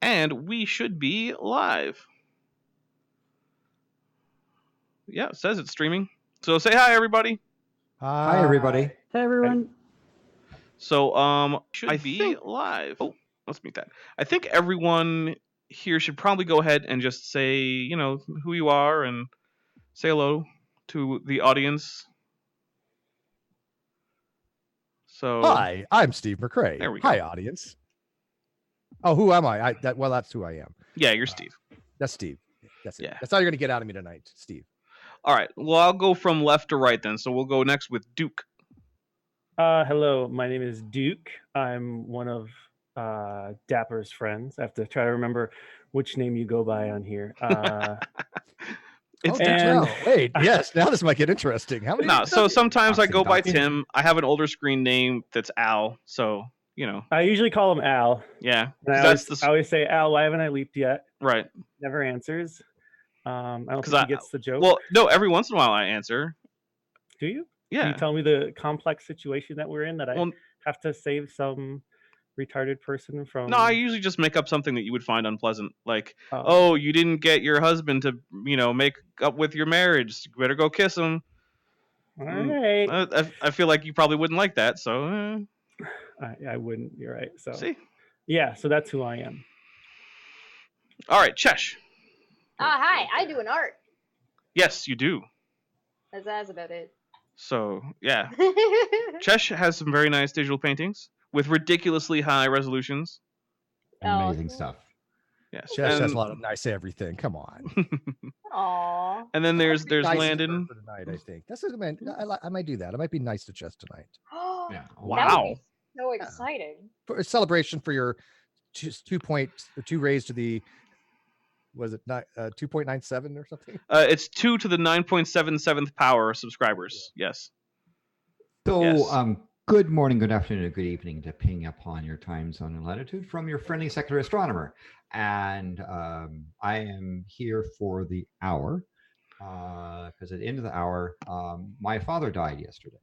and we should be live. Yeah, it says it's streaming. So say hi, everybody. Hi, everybody. Hey, everyone. So, should be live. Oh, let's meet that. I think everyone here should probably go ahead and just say, who you are and say hello to the audience. So, Hi, I'm Steve McCrae. There we go. Hi, audience. Oh, who am I? That's who I am. Yeah, you're Steve. That's Steve. That's it. Yeah. That's all you're going to get out of me tonight, Steve. All right. Well, I'll go from left to right then. So we'll go next with Duke. Hello, my name is Duke. I'm one of Dapper's friends. I have to try to remember which name you go by on here. It's Wait, yes, now this might get interesting. How many? No, so sometimes I go by Tim. I have an older screen name that's Al. So, I usually call him Al. Yeah. And I always say, Al, why haven't I leaped yet? Right. Never answers. I don't think he gets the joke. Well, no, every once in a while I answer. Do you? Yeah. Can you tell me the complex situation that we're in that I have to save some retarded person from? No, I usually just make up something that you would find unpleasant. Like, oh, you didn't get your husband to, make up with your marriage. You better go kiss him. All right. I feel like you probably wouldn't like that, so. I wouldn't. You're right. So. See? Yeah, so that's who I am. All right, Chesh. Hi, I do an art. Yes, you do. That's about it. So, yeah. Chesh has some very nice digital paintings with ridiculously high resolutions. Amazing stuff. Yes. Chesh has a lot of nice everything. Come on. Aww. And then there's nice Landon. For tonight, I think. I might do that. I might be nice to Chesh tonight. Yeah. Wow. So exciting. For a celebration for your 2 raised to the, was it not 2.97 or something? It's 2 to the 9.77th power subscribers. Yes. So, yes. Good morning, good afternoon, and good evening, depending upon your time zone and latitude, from your friendly secular astronomer. And I am here for the hour, because at the end of the hour, my father died yesterday.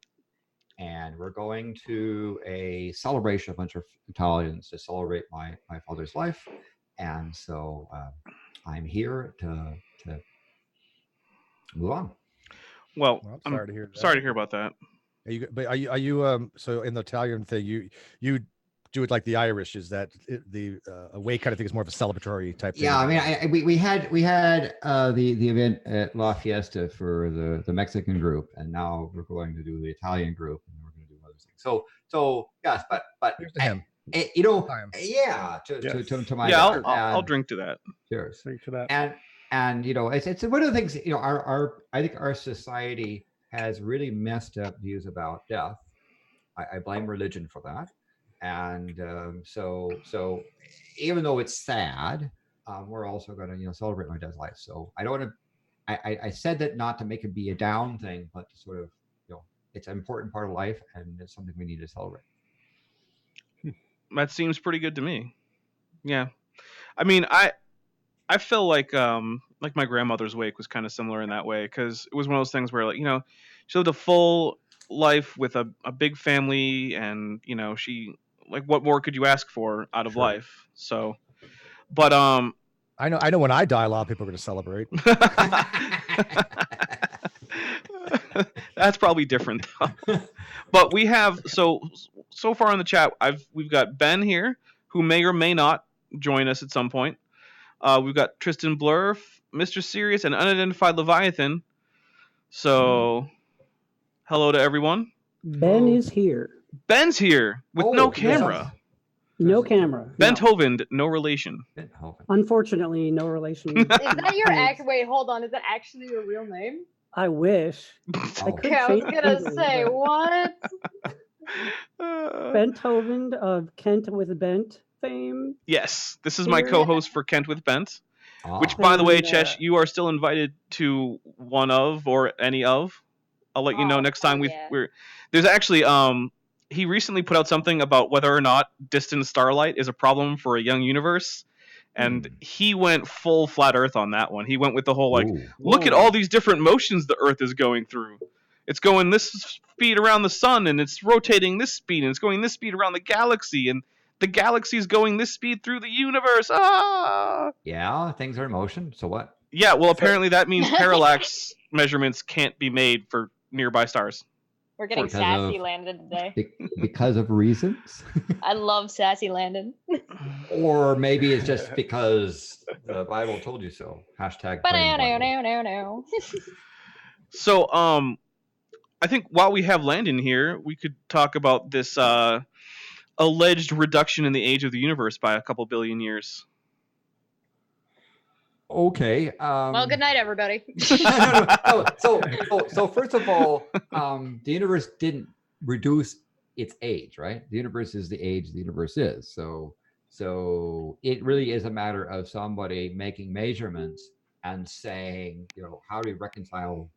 And we're going to a celebration, a bunch of Italians to celebrate my father's life. And so I'm here to move on. Well, I'm sorry to hear that. Sorry to hear about that. Are you so in the Italian thing you do it like the Irish? Is that the away kind of thing is more of a celebratory type thing? Yeah, I mean, we had the event at La Fiesta for the Mexican group, and now we're going to do the Italian group, and we're going to do other things. So yes, but here's to him. Yeah, to my daughter. I'll drink to that. Cheers. Drink to that. And it's one of the things, I think our society has really messed up views about death. I blame religion for that. And so even though it's sad, we're also going to celebrate my dad's life. So I don't want to. I said that not to make it be a down thing, but to sort of it's an important part of life, and it's something we need to celebrate. That seems pretty good to me. Yeah, I mean, I feel like my grandmother's wake was kind of similar in that way, because it was one of those things where she lived a full life with a big family, and she what more could you ask for out of life? So, but I know when I die, a lot of people are going to celebrate. That's probably different though. But we have so far in the chat, we've got Ben here, who may or may not join us at some point. We've got Tristan Blurf, Mr. Serious, and Unidentified Leviathan. So, hello to everyone. Ben is here. Ben's here with no camera. Yes. No camera. Benthoven, no relation. Unfortunately, no relation. Is that your wait, hold on. Is that actually your real name? I wish. I was gonna say what? Benthoven of Kent with Bent fame. Yes, this is my co-host for Kent with Bent. Which, by the way, Chesh, you are still invited to one of or any of. I'll let you know next time we're. There's actually he recently put out something about whether or not distant starlight is a problem for a young universe. And he went full flat Earth on that one. He went with the whole look at all these different motions the Earth is going through. It's going this speed around the sun, and it's rotating this speed, and it's going this speed around the galaxy, and the galaxy's going this speed through the universe. Ah! Yeah, things are in motion. So what? Yeah, well, apparently that means parallax measurements can't be made for nearby stars. We're getting Because sassy of- Landon today. Because of reasons? I love sassy Landon. Or maybe it's just because the Bible told you so. Hashtag blame Bible. No. So, I think while we have Landon here, we could talk about this alleged reduction in the age of the universe by a couple billion years. Okay. Well, good night, everybody. No. So first of all, the universe didn't reduce its age, right? The universe is the age the universe is. So it really is a matter of somebody making measurements and saying, how do we reconcile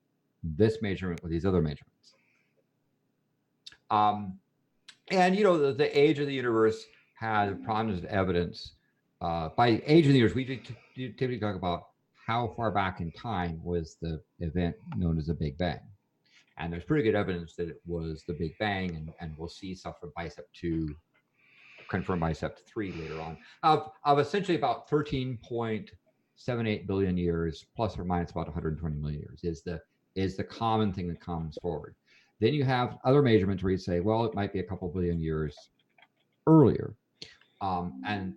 this measurement with these other measurements? And the age of the universe has prominent evidence. By age of the universe, we typically talk about how far back in time was the event known as the Big Bang. And there's pretty good evidence that it was the Big Bang, and we'll see stuff from BICEP 2, confirmed BICEP 3 later on, of essentially about 13.78 billion years, plus or minus about 120 million years, is the common thing that comes forward. Then you have other measurements where you say, well, it might be a couple billion years earlier. And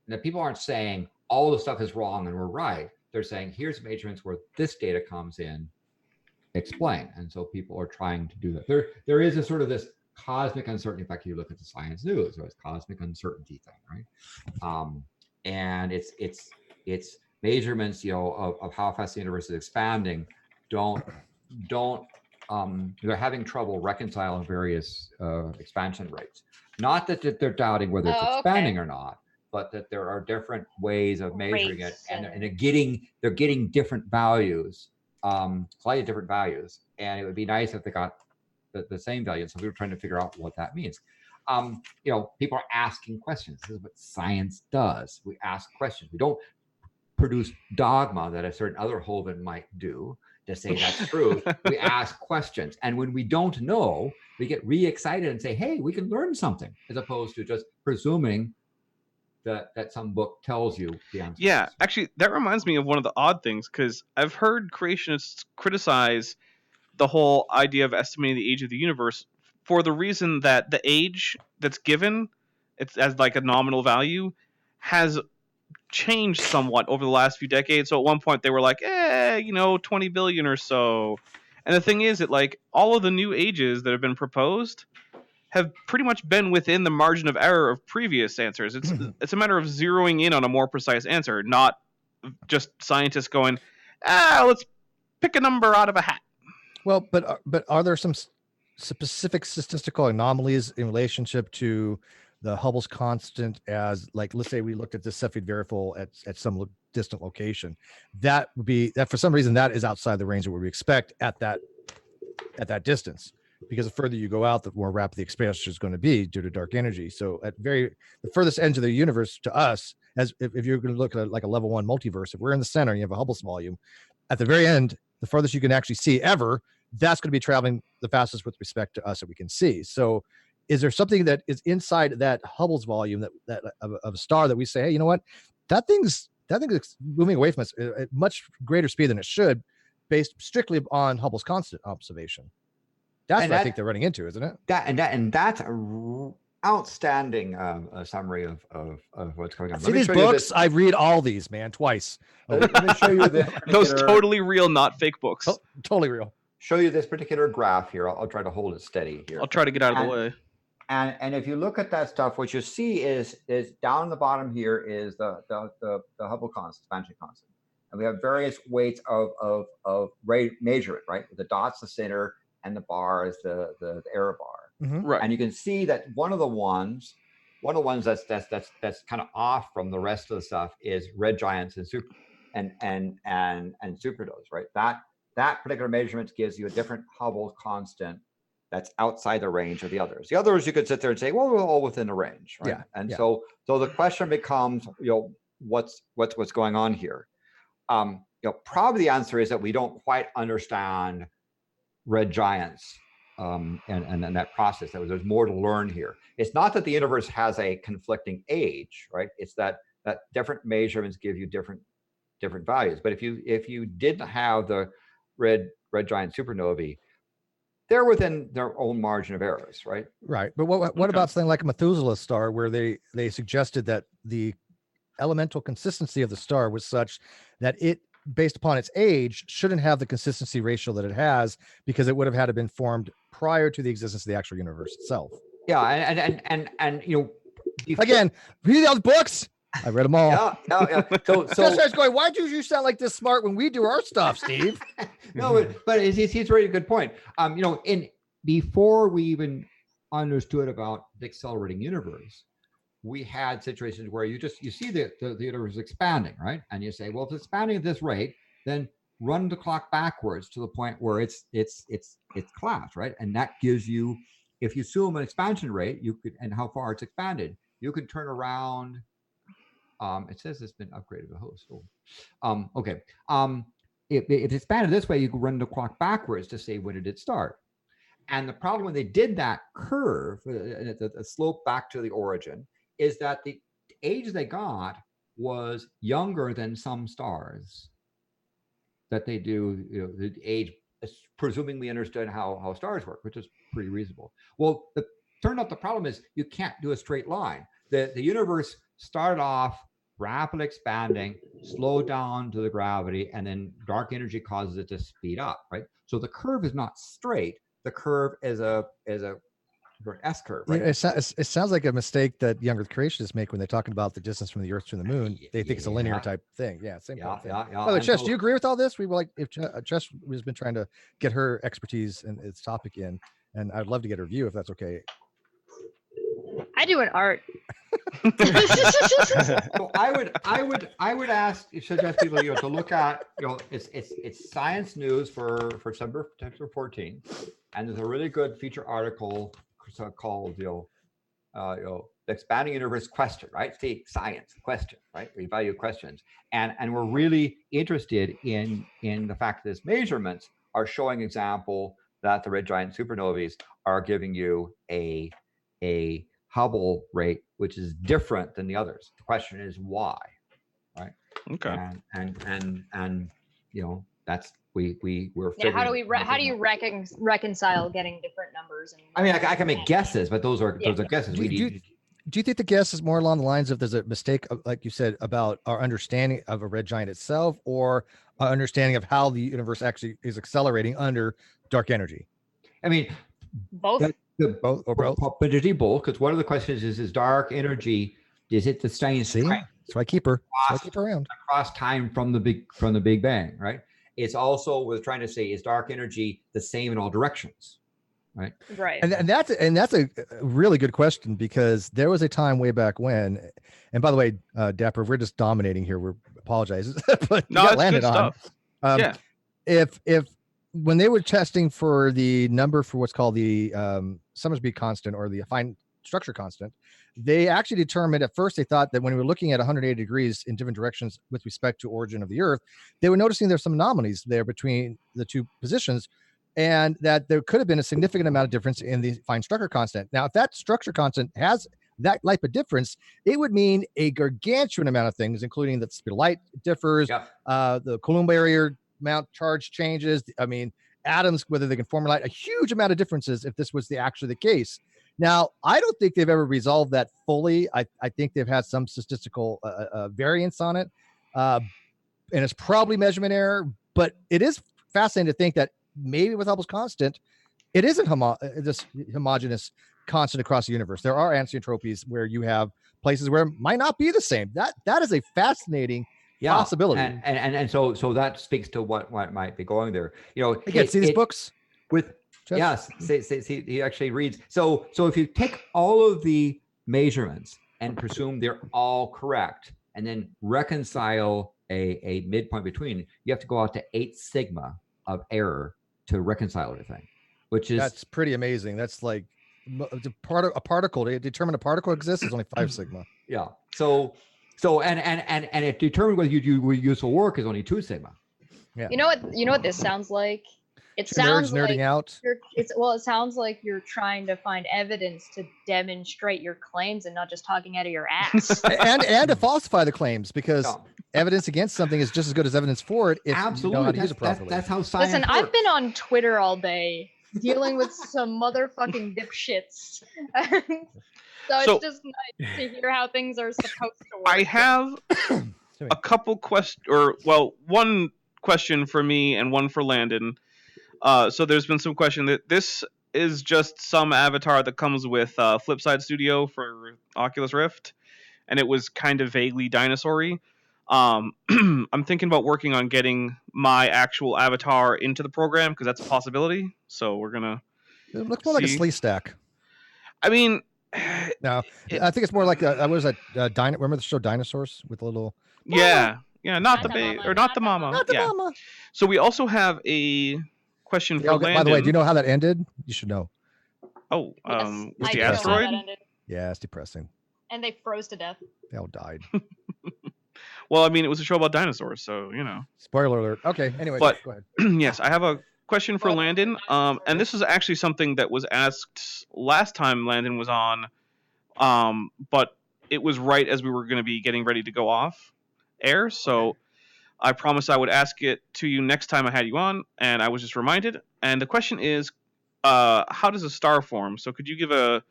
the people aren't saying all the stuff is wrong and we're right. They're saying, here's measurements where this data comes in, explain. And so people are trying to do that. There is a sort of this cosmic uncertainty. In fact, you look at the science news, so it's cosmic uncertainty thing, right? And it's measurements, of how fast the universe is expanding don't they're having trouble reconciling various expansion rates. Not that they're doubting whether it's expanding or not, but that there are different ways of measuring it, and they're getting different values, slightly different values. And it would be nice if they got the same value. So we were trying to figure out what that means. People are asking questions. This is what science does. We ask questions. We don't produce dogma that a certain other Hovind might do to say that's true. We ask questions. And when we don't know, we get re-excited and say, hey, we can learn something, as opposed to just presuming that some book tells you the answer. Yeah, actually, that reminds me of one of the odd things, because I've heard creationists criticize the whole idea of estimating the age of the universe for the reason that the age that's given, it's as like a nominal value, has changed somewhat over the last few decades. So at one point they were like, 20 billion or so. And the thing is that like all of the new ages that have been proposed have pretty much been within the margin of error of previous answers. It's a matter of zeroing in on a more precise answer, not just scientists going, let's pick a number out of a hat. Well, but are there some specific statistical anomalies in relationship to the Hubble's constant, as like, let's say we looked at the Cepheid variable at some distant location, that would be that for some reason that is outside the range of what we expect at that distance, because the further you go out, the more rapid the expansion is going to be due to dark energy. So the furthest edge of the universe to us, as if you're going to look at like a level 1 multiverse, if we're in the center and you have a Hubble's volume, at the very end, the farthest you can actually see ever, that's going to be traveling the fastest with respect to us that we can see. So is there something that is inside that Hubble's volume that of a star that we say, hey, you know what, that thing's moving away from us at much greater speed than it should, based strictly on Hubble's constant observation? That's what I think they're running into, isn't it? That's a outstanding summary of what's going on. See these books? I read all these, man, twice. Let me show you this. Those totally real, not fake books. Totally real. Show you this particular graph here. I'll try to hold it steady here. I'll try to get out of the way. And if you look at that stuff, what you see is down the bottom here is the Hubble constant, expansion constant, and we have various weights of measure it, right? The dot's the center, and the bar is the error bar. Mm-hmm. Right. And you can see that one of the ones that's kind of off from the rest of the stuff is red giants and supernovas, right? That particular measurement gives you a different Hubble constant that's outside the range of the others. The others, you could sit there and say, well, we're all within the range, right? Yeah. So the question becomes, what's going on here? Probably the answer is that we don't quite understand red giants and that process. There's more to learn here. It's not that the universe has a conflicting age, right? It's that different measurements give you different values. But if you didn't have the red giant supernovae, they're within their own margin of errors, right? Right. But what about something like a Methuselah star, where they suggested that the elemental consistency of the star was such that it, based upon its age, shouldn't have the consistency ratio that it has, because it would have had to been formed prior to the existence of the actual universe itself. Yeah, and you know, again, read those books. I read them all. Yeah. So I was going, why do you sound like this smart when we do our stuff, Steve? No, but he's really a good point. You know, before we even understood about the accelerating universe, we had situations where you see the universe expanding, right? And you say, well, if it's expanding at this rate, then run the clock backwards to the point where it's collapsed, right? And that gives you, if you assume an expansion rate, you could, and how far it's expanded, you could turn around. It says it's been upgraded to host. So, okay. If it's expanded this way, you can run the clock backwards to say when did it start. And the problem when they did that curve, the slope back to the origin, is that the age they got was younger than some stars that they do. You know, the age, presuming we understood how stars work, which is pretty reasonable. Well, turned out the problem is you can't do a straight line. The universe started off rapidly expanding, slowed down to the gravity, and then dark energy causes it to speed up, right? So the curve is not straight. The curve is a S curve, right? It sounds like a mistake that young Earth creationists make when they're talking about the distance from the Earth to the moon. They think it's a linear type thing. Yeah, same kind of thing. By the way, Chess, do you agree with all this? We were like, if Chess has been trying to get her expertise and its topic in, and I'd love to get her view if that's okay. I do an art. So I would suggest people to look at, it's Science News for September 14th, and there's a really good feature article called the expanding universe question, right? See, science question, right? We value questions, and we're really interested in the fact that these measurements are showing example that the red giant supernovae are giving you a Hubble rate, which is different than the others. The question is why, right? Okay. And that's we're how do you reconcile getting different numbers? I mean, I can make guesses, but those are guesses. Do you think the guess is more along the lines of there's a mistake, like you said, about our understanding of a red giant itself, or our understanding of how the universe actually is accelerating under dark energy? I mean, both. Both. But it's both, because one of the questions is dark energy, is it the same strength? So I keep her around across time from the Big Bang, right? It's also, we're trying to say, is dark energy the same in all directions, right? Right. And that's a really good question, because there was a time way back when, and by the way, Dapper, we're just dominating here. We apologize, but no, it's landed good stuff. Yeah. If when they were testing for the number for what's called the Summersby constant, or the fine structure constant, they actually determined, at first they thought that when we were looking at 180 degrees in different directions with respect to origin of the Earth, they were noticing there's some anomalies there between the two positions, and that there could have been a significant amount of difference in the fine structure constant. Now, if that structure constant has that type of difference, it would mean a gargantuan amount of things, including that the speed of light differs, the Coulomb barrier amount charge changes. I mean, atoms, whether they can form light, a huge amount of differences if this was actually the case. Now, I don't think they've ever resolved that fully. I think they've had some statistical variance on it, and it's probably measurement error. But it is fascinating to think that maybe with Hubble's constant, it isn't this homogeneous constant across the universe. There are anisotropies where you have places where it might not be the same. That is a fascinating possibility. And so that speaks to what might be going there. Again, see these books with. Yes, see, he actually reads. So if you take all of the measurements and presume they're all correct, and then reconcile a midpoint between, you have to go out to 8 sigma of error to reconcile everything, that's pretty amazing. That's like a particle. To determine a particle exists is only 5 sigma. Yeah. So and if determine whether you do useful work is only 2 sigma. Yeah. You know what this sounds like? It Two nerds sounds nerding like out. it sounds like you're trying to find evidence to demonstrate your claims and not just talking out of your ass. and to falsify the claims, because Yeah. evidence against something is just as good as evidence for it if Absolutely. you know how to use it That's, properly. that's how science Listen, works. I've been on Twitter all day dealing with some motherfucking dipshits. So So- it's just nice to hear how things are supposed to work. I have a couple one question for me and one for Landon. So there's been some question that this is just some avatar that comes with Flipside Studio for Oculus Rift, and it was kind of vaguely dinosaur-y. I'm thinking about working on getting my actual avatar into the program because that's a possibility. So we're gonna. It looks more like a see. slee stack. I mean, No, I think it's more like what was that? Remember the show Dinosaurs with a little? yeah, not Not the the baby mama, or not the mama. Not the Yeah. mama. So we also have a question for Yeah, Landon. by the way, do you know how that ended? You should know. Oh, Yes, with I the do know how asteroid? that ended. Yeah, it's depressing. And they froze to death. They all died. Well, I mean, it was a show about dinosaurs, so you know. Spoiler alert. Okay, anyway, But go ahead. yes, I have a question for Landon. And this is actually something that was asked last time Landon was on. But it was right as we were going to be getting ready to go off air, so I promised I would ask it to you next time I had you on, and I was just reminded. And the question is, how does a star form? So could you give a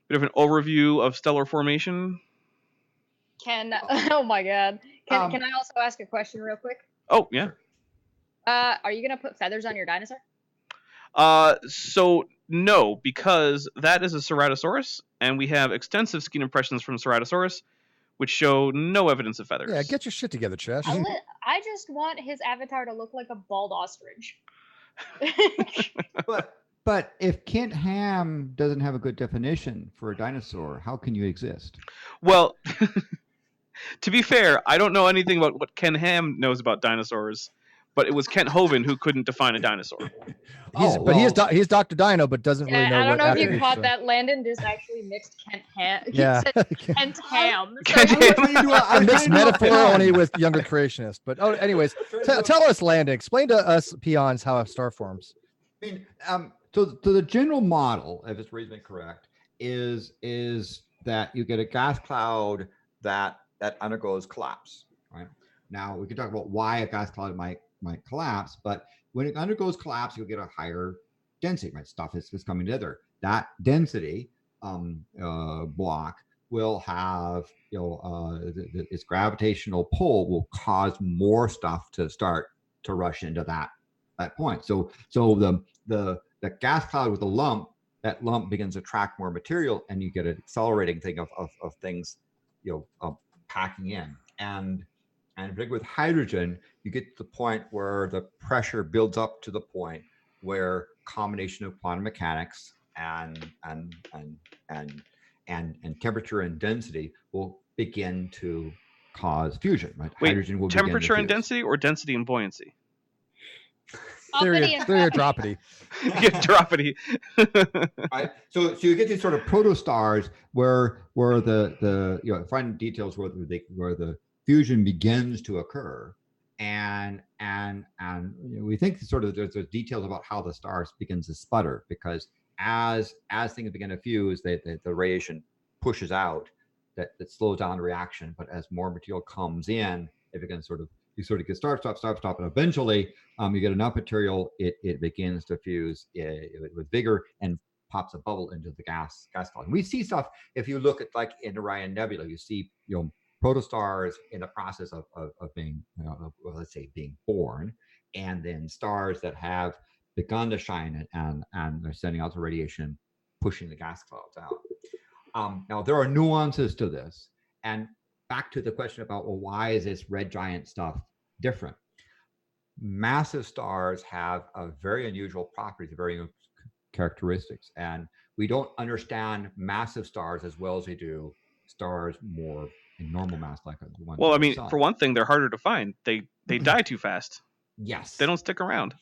bit of an overview of stellar formation? Oh my god. Can I also ask a question real quick? Oh, yeah. Are you gonna put feathers on your dinosaur? So no, because that is a Ceratosaurus, and we have extensive skin impressions from Ceratosaurus, which show no evidence of feathers. Yeah, get your shit together, Chesh. I just want his avatar to look like a bald ostrich. But if Kent Ham doesn't have a good definition for a dinosaur, how can you exist? Well, to be fair, I don't know anything about what Ken Ham knows about dinosaurs, but it was Kent Hovind who couldn't define a dinosaur. He's Dr. Dino, but doesn't really know. I don't know if you attributes, caught so. that. Landon just actually mixed Kent Ham. He Yeah. said Kent Ham. Kent So- Ham. A mixed metaphor only with younger creationists. But anyways, tell us, Landon. Explain to us peons how a star forms. I mean, so the general model, if it's reasonably correct, is that you get a gas cloud that undergoes collapse. Right now, we can talk about why a gas cloud might collapse, but when it undergoes collapse, you'll get a higher density. Right, stuff is coming together. That density block will have its gravitational pull will cause more stuff to start to rush into that point. So the gas cloud with a lump, that lump begins to attract more material, and you get an accelerating thing of things, packing in. And particularly with hydrogen, you get to the point where the pressure builds up to the point where combination of quantum mechanics and temperature and density will begin to cause fusion. Right? Wait, hydrogen will temperature begin and to fuse. density, or density and buoyancy? Uppity and Stereodropity. Yeah, droppity. Right. So you get these sort of protostars where the fine details where the fusion begins to occur, and we think sort of there's details about how the stars begins to sputter, because as things begin to fuse, the radiation pushes out, that slows down the reaction. But as more material comes in, it begins you sort of get stop, and eventually you get enough material, it begins to fuse with vigor and pops a bubble into the gas cloud. And we see stuff, if you look at like in Orion Nebula, you see protostars in the process of being, let's say, being born, and then stars that have begun to shine and they're sending out the radiation, pushing the gas clouds out. Now there are nuances to this, and back to the question about, well, why is this red giant stuff different? Massive stars have a very unusual properties, very unusual characteristics, and we don't understand massive stars as well as we do stars more in normal mass, like the one. Well, I mean, for one thing, they're harder to find. They die too fast. Yes, They don't stick around,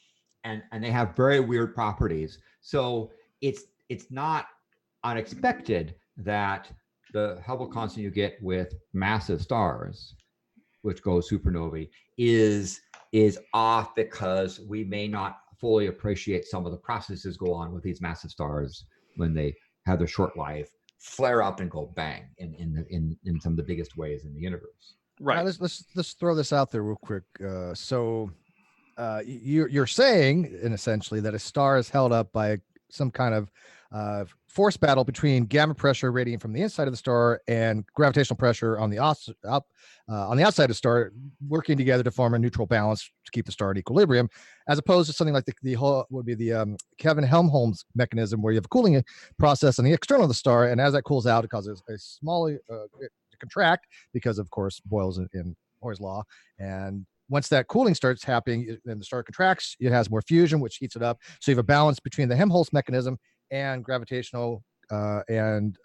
and they have very weird properties. So it's not unexpected that the Hubble constant you get with massive stars, which go supernovae, is off, because we may not fully appreciate some of the processes go on with these massive stars when they have their short life, flare up and go bang in some of the biggest ways in the universe. Right. Let's throw this out there real quick. You're saying, and essentially, that a star is held up by some kind of force battle between gamma pressure radiating from the inside of the star and gravitational pressure on the outside of the star, working together to form a neutral balance to keep the star in equilibrium, as opposed to something like the whole would be the Kevin Helmholtz mechanism, where you have a cooling process on the external of the star, and as that cools out, it causes a small it to contract because, of course, Boyle's in Boyle's law, and once that cooling starts happening and the star contracts, it has more fusion, which heats it up. So you have a balance between the Helmholtz mechanism and gravitational and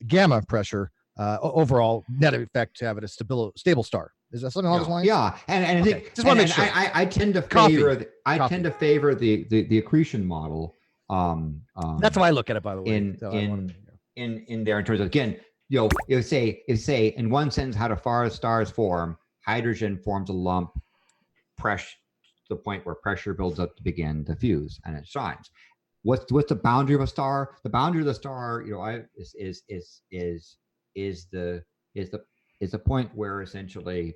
gamma pressure overall net effect to have it a stable star. Is that something along those lines? Yeah, and I think just want to make sure. I tend to favor the accretion model. That's how I look at it, by the way. In there in terms of, again, you say in one sense how do stars form. Hydrogen forms a lump, pressure to the point where pressure builds up to begin to fuse, and it shines. What's the boundary of a star? The boundary of the star, is the point where essentially,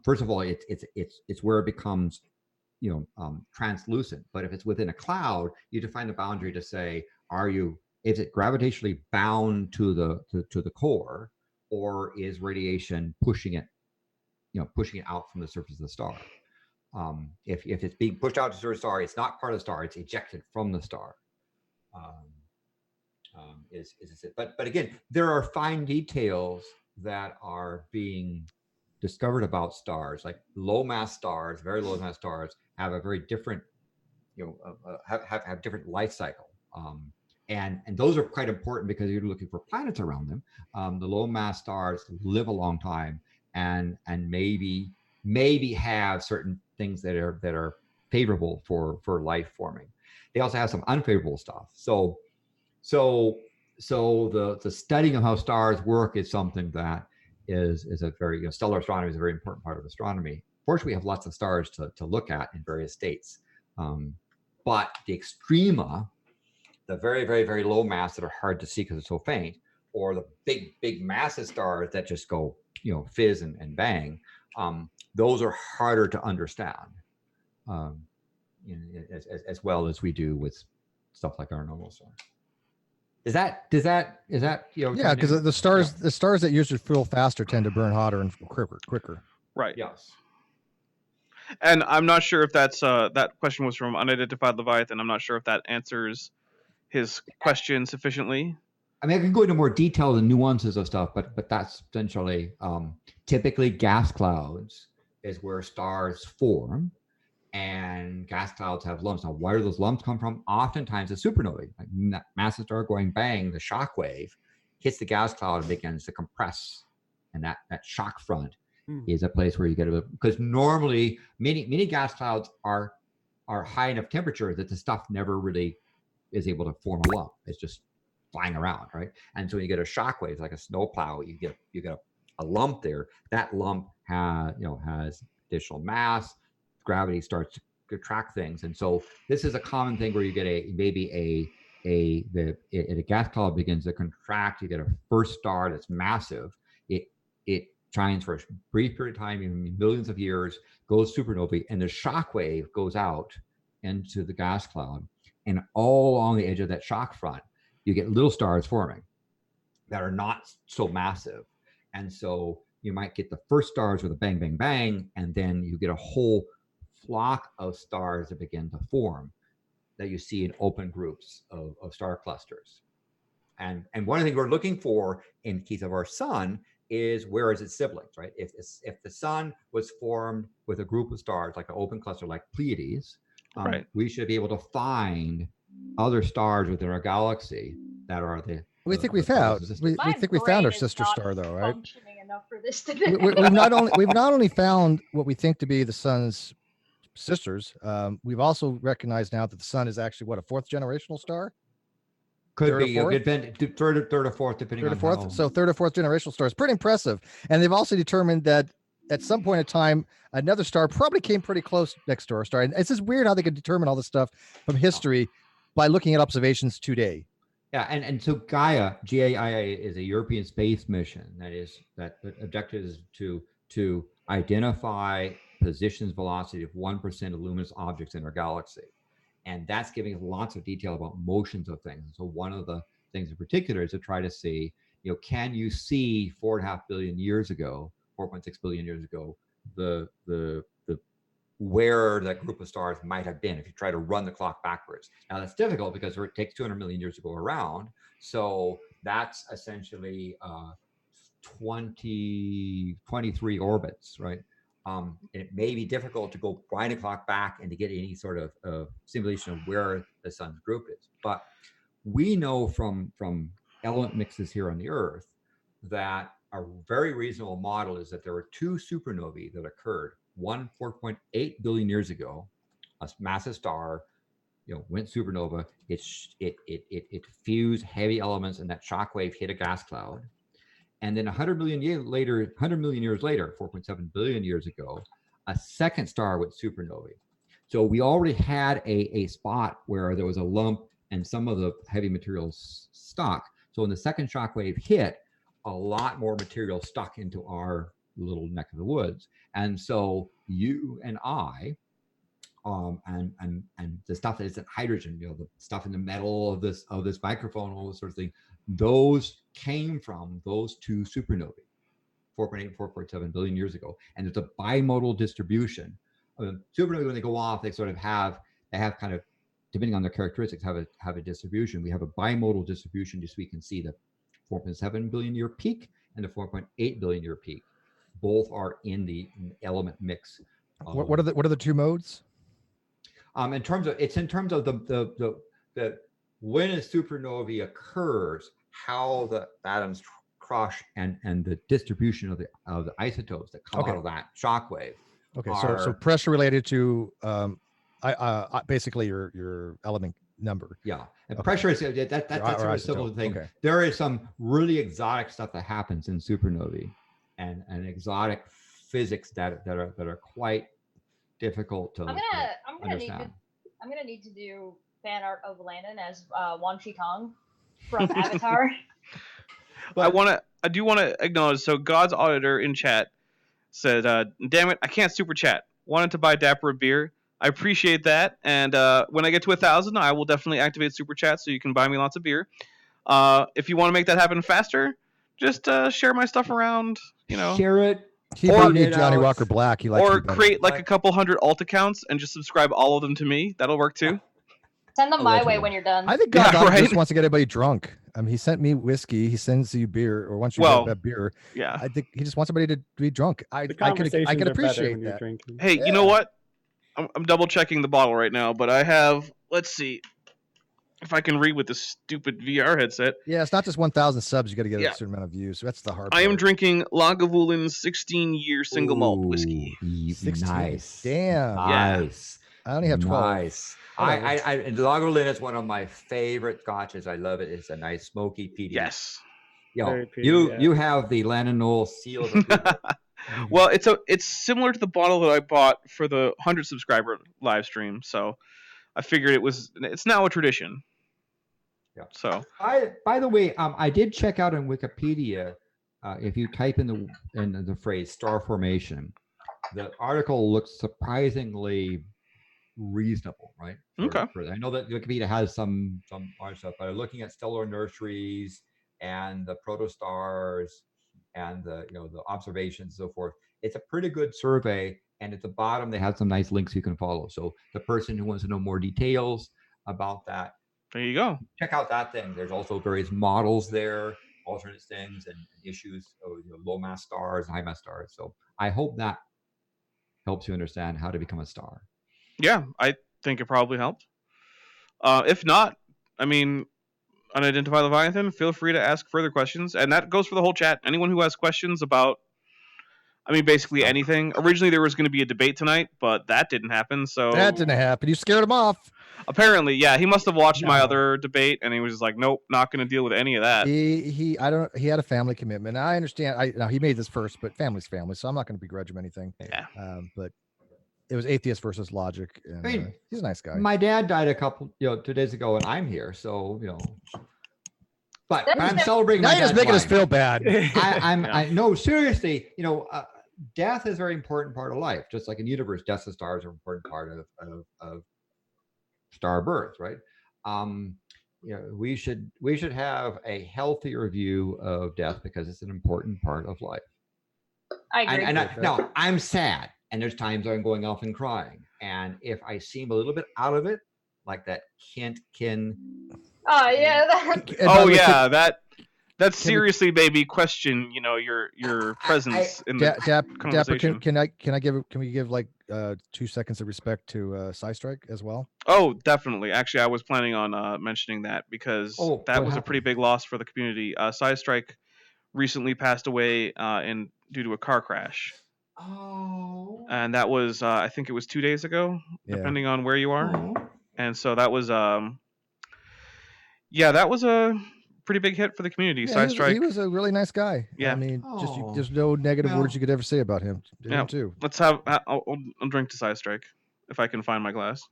first of all, it's where it becomes translucent. But if it's within a cloud, you define the boundary to say, is it gravitationally bound to the core, or is radiation pushing it out from the surface of the star? If it's being pushed out to the star, it's not part of the star; it's ejected from the star. But again, there are fine details that are being discovered about stars, like low mass stars, very low mass stars, have a very different, have different life cycle. And those are quite important because you're looking for planets around them. The low mass stars live a long time and maybe have certain things that are favorable for life forming. They also have some unfavorable stuff. So the studying of how stars work is something that is a very, stellar astronomy is a very important part of astronomy. Fortunately, we have lots of stars to look at in various states. But the extrema, the very, very, very low mass that are hard to see because it's so faint, or the big massive stars that just go, fizz and bang, those are harder to understand, as well as we do with stuff like our normal star. Is that Yeah, because the stars that usually fuel faster tend to burn hotter and quicker. Right. Yes. And I'm not sure if that's that question was from Unidentified Leviathan. I'm not sure if that answers his question sufficiently. I mean, I can go into more detail, the nuances of stuff, but that's essentially, typically gas clouds is where stars form, and gas clouds have lumps. Now, where do those lumps come from? Oftentimes, a supernovae, like massive star going bang, the shock wave hits the gas cloud and begins to compress, and that shock front is a place where you get because normally many gas clouds are high enough temperature that the stuff never really is able to form a lump. It's just flying around, right? And so you get a shock wave, like a snowplow. You get a lump there. That lump has additional mass. Gravity starts to contract things, and so this is a common thing where you get a gas cloud begins to contract. You get a first star that's massive. It shines for a brief period of time, even millions of years, goes supernovae, and the shock wave goes out into the gas cloud. And all along the edge of that shock front, you get little stars forming that are not so massive. And so you might get the first stars with a bang, bang, bang, and then you get a whole flock of stars that begin to form that you see in open groups of star clusters. And one of the things we're looking for in the case of our sun is where is its siblings, right? If the sun was formed with a group of stars, like an open cluster like Pleiades, right, we should be able to find other stars within our galaxy that are the. We think we found our sister star, though, right? Functioning enough for this to we've not only found what we think to be the sun's sisters. We've also recognized now that the sun is actually a fourth generational star. Could be third or fourth, depending on how. So third or fourth generational star is pretty impressive. And they've also determined that at some point in time, another star probably came pretty close next to our star. And it's just weird how they can determine all this stuff from history by looking at observations today. Yeah, and so Gaia, GAIA, is a European space mission that the objective is to identify positions, velocity of 1% of luminous objects in our galaxy. And that's giving us lots of detail about motions of things. So one of the things in particular is to try to see, can you see 4.5 billion years ago, 4.6 billion years ago, the where that group of stars might have been if you try to run the clock backwards. Now that's difficult because it takes 200 million years to go around. So that's essentially 23 orbits, right? It may be difficult to go wind the clock back and to get any sort of simulation of where the sun's group is. But we know from element mixes here on the Earth that a very reasonable model is that there were 2 supernovae that occurred. One 4.8 billion years ago, a massive star, went supernova. It fused heavy elements, and that shockwave hit a gas cloud. And then 100 million years later, 4.7 billion years ago, a second star went supernovae. So we already had a spot where there was a lump and some of the heavy materials stuck. So when the second shockwave hit, a lot more material stuck into our little neck of the woods. And so you and I, and the stuff that isn't hydrogen, the stuff in the metal of this microphone, all those sorts of things, those came from those 2 supernovae, 4.8 and 4.7 billion years ago. And there's a bimodal distribution. Supernovae, when they go off, they have kind of, depending on their characteristics, have a distribution. We have a bimodal distribution, just so we can see the 4.7 billion year peak and the 4.8 billion year peak. Both are in the element mix. What are the 2 modes? In terms of the when a supernovae occurs, how the atoms cross and the distribution of the isotopes that come out of that shockwave. Okay, so pressure related to basically your element number. Yeah, and pressure is that's a simple thing. Okay. There is some really exotic stuff that happens in supernovae, and exotic physics that are quite difficult to understand. I'm gonna need to do fan art of Landon as Wan Shi Tong from Avatar. But I do want to acknowledge. So God's auditor in chat said, "Damn it, I can't super chat. Wanted to buy Dapper a beer. I appreciate that. And when I get to 1,000, I will definitely activate super chat so you can buy me lots of beer. If you want to make that happen faster, just share my stuff around. Share it." He beat Johnny Walker Black. He likes or create like a couple hundred alt accounts and just subscribe all of them to me. That'll work too. Send them my way when you're done. I think God just wants to get everybody drunk. He sent me whiskey. He sends you beer, or once you get beer. Yeah. I think he just wants everybody to be drunk. I can appreciate that. Hey, you know what? I'm double checking the bottle right now, but I have. Let's see if I can read with this stupid VR headset. Yeah, it's not just 1,000 subs. You got to get a certain amount of views. So that's the hard part. I am drinking Lagavulin 16-year single malt whiskey. 16. Nice. Damn. Nice. I only have 12. Nice. And Lagavulin is one of my favorite scotches. I love it. It's a nice smoky peaty. Yes. You have the Landon Knoll seal of approval. Well, it's similar to the bottle that I bought for the 100 subscriber live stream, so I figured it's now a tradition. Yeah. So by the way, I did check out on Wikipedia. If you type in the phrase star formation, the article looks surprisingly reasonable, right? Okay. I know that Wikipedia has some art stuff, but looking at stellar nurseries and the protostars and the observations and so forth, it's a pretty good survey. And at the bottom, they have some nice links you can follow. So the person who wants to know more details about that, there you go. Check out that thing. There's also various models there, alternate things and issues of low mass stars, high mass stars. So I hope that helps you understand how to become a star. Yeah, I think it probably helped. If not, Unidentified Leviathan, feel free to ask further questions. And that goes for the whole chat. Anyone who has questions about I mean, basically anything. Originally, there was going to be a debate tonight, but that didn't happen. So That didn't happen. You scared him off. apparently, yeah, he must have watched my No. other debate, and he was just like, "Nope, not going to deal with any of that." He had a family commitment. I understand. Now he made this first, but family's family, so I'm not going to begrudge him anything. Yeah. But it was atheist versus logic, and I mean, he's a nice guy. My dad died 2 days ago, and I'm here, so But I'm celebrating. Now my you're just dad's making us life. feel bad. No, seriously. Death is a very important part of life. Just like in the universe, death and stars are an important part of star birth, right? We should have a healthier view of death because it's an important part of life. I agree. Now I'm sad, and there's times I'm going off and crying, and if I seem a little bit out of it, like that Kent Kin. Oh yeah. Oh yeah, that seriously made me question, your presence in the conversation. Dapper, can we give like 2 seconds of respect to Psystrike as well? Oh, definitely. Actually, I was planning on mentioning that because that was a pretty big loss for the community. Psystrike recently passed away due to a car crash. Oh. And that was I think it was 2 days ago, depending on where you are. Oh. And so that was that was a pretty big hit for the community. Psystrike. He was a really nice guy. Yeah. I mean, there's no negative words you could ever say about him. Him too. Let's have. I'll drink to Psystrike if I can find my glass.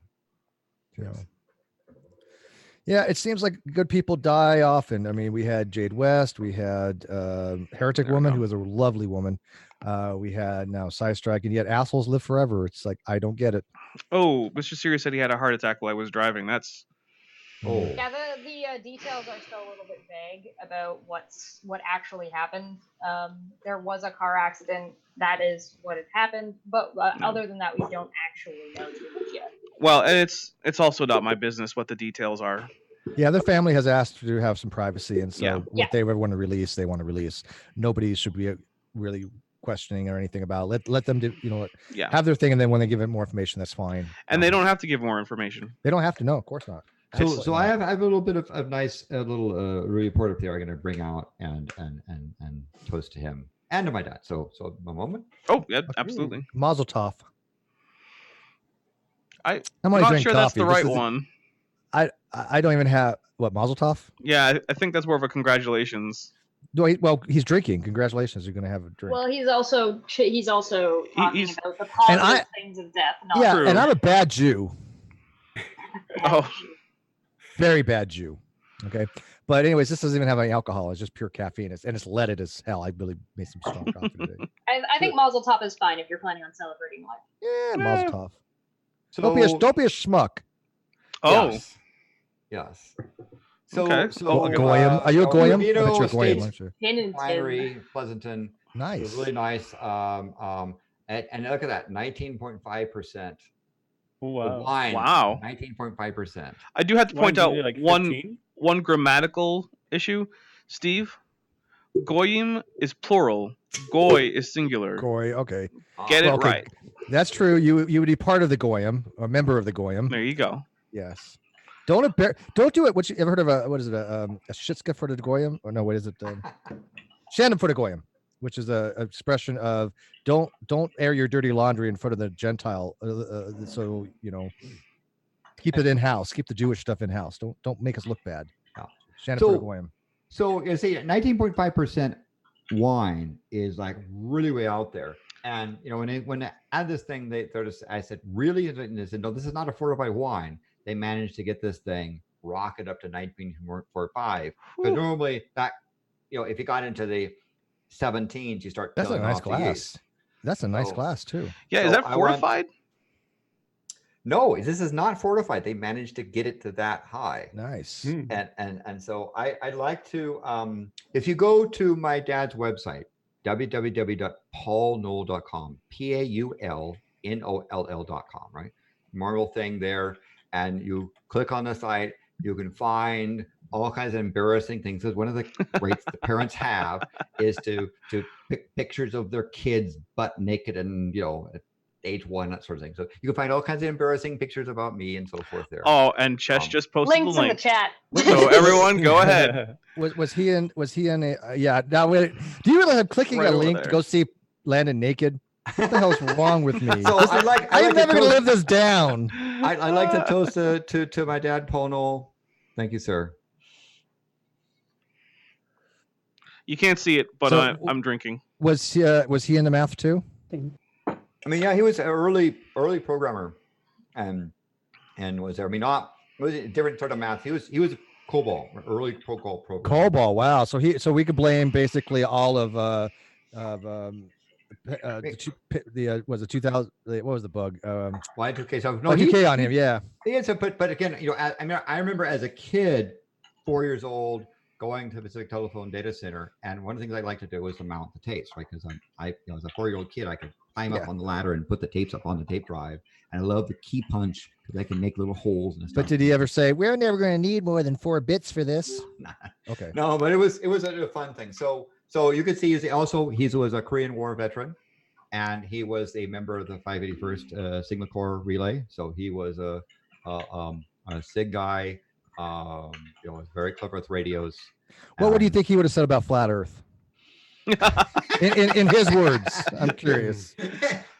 Yeah, it seems like good people die often. I mean, we had Jade West, we had Heretic Woman, who was a lovely woman. We had now Psystrike, and yet assholes live forever. It's like, I don't get it. Oh, Mr. Sirius said he had a heart attack while I was driving. That's. Oh. Yeah, the details are still a little bit vague about what actually happened. There was a car accident. That is what had happened. But other than that, we don't actually know too much yet. Well, and it's also not my business what the details are. Yeah, their family has asked to have some privacy, and so what they ever want to release, they want to release. Nobody should be really questioning or anything about it. Let them do, have their thing, and then when they give it more information, that's fine. And they don't have to give more information. They don't have to know, of course not. So I have a little bit of nice little report up there. I'm going to bring out and toast to him and to my dad. So a moment. Oh yeah, absolutely. Mazel tov. I'm not sure that's the right one. I don't even have Mazel tov. Yeah, I think that's more of a congratulations. Well, he's drinking. Congratulations, you're going to have a drink. Well, he's also talking about the positive things of death. True. And I'm a bad Jew. Oh. Very bad Jew. Okay. But anyways, this doesn't even have any alcohol. It's just pure caffeine. And it's leaded as hell. I really made some strong coffee today. I think Mazel Tov is fine if you're planning on celebrating life. Yeah, Mazel Tov. So don't be a schmuck. Oh. Yes. Okay. Goyim. Are you a Goyim? I bet you're a Goyim, aren't you? Winery, Pleasanton. Nice. It was really nice. And look at that, 19.5%. Wow. Wine, wow. 19.5%. I do have to point out like one grammatical issue, Steve. Goyim is plural. Goy is singular. Goy, okay. Get it right. That's true. You would be part of the Goyim, a member of the Goyim. There you go. Yes. Don't do it. You ever heard of a shitska for the Goyim? Or no, what is it? Shannon for the Goyim, which is a expression of don't air your dirty laundry in front of the Gentile. So keep it in house. Keep the Jewish stuff in house. Don't make us look bad. No. Shannon for the Goyim. So you see, 19.5% wine is like really way out there. And when I add this thing, I said, really? And they said, no, this is not a fortified wine. They managed to get this thing rocket up to 19.45. Because normally that, if you got into the 17s, you start. That's a nice glass. That's a nice glass too. Yeah, is that fortified? No, this is not fortified. They managed to get it to that high. Nice. And so I'd like to, if you go to my dad's website, www.paulnoll.com, PAULNOLL.com, right? Memorial thing there. And you click on the site, you can find all kinds of embarrassing things. Because one of the traits the parents have is to pick pictures of their kids butt naked and at age 1, that sort of thing. So you can find all kinds of embarrassing pictures about me and so forth there. Oh, and Chesh just posted links the link in the chat. So everyone, go ahead. Was he in a yeah? Now, do you really have clicking Right a link there. to go see landed naked. What the hell's wrong with me? So I'm never gonna live this down. I like to toast to my dad, Pono. Thank you, sir. You can't see it, but So, I'm drinking. Was he into math too? I mean, yeah, he was an early programmer, and was there. I mean, it was a different sort of math. He was COBOL, early COBOL programmer. COBOL. Wow. So we could blame basically all of was it 2000? What was the bug? Y2K. So no, Y2K on him. Yeah. Yeah. So, but again, I mean, I remember as a kid, 4 years old, going to the Pacific Telephone data center, and one of the things I like to do was to mount the tapes, right? Because as a 4-year-old kid, I could climb up on the ladder and put the tapes up on the tape drive, and I love the key punch because I can make little holes and stuff. But did he ever say, "We're never going to need more than 4 bits for this"? Okay. No, but it was a fun thing. So you could see he was a Korean War veteran, and he was a member of the 581st Signal Corps Relay. So he was a SIG guy. Was very clever with radios. Well, what do you think he would have said about flat Earth? in his words, I'm curious.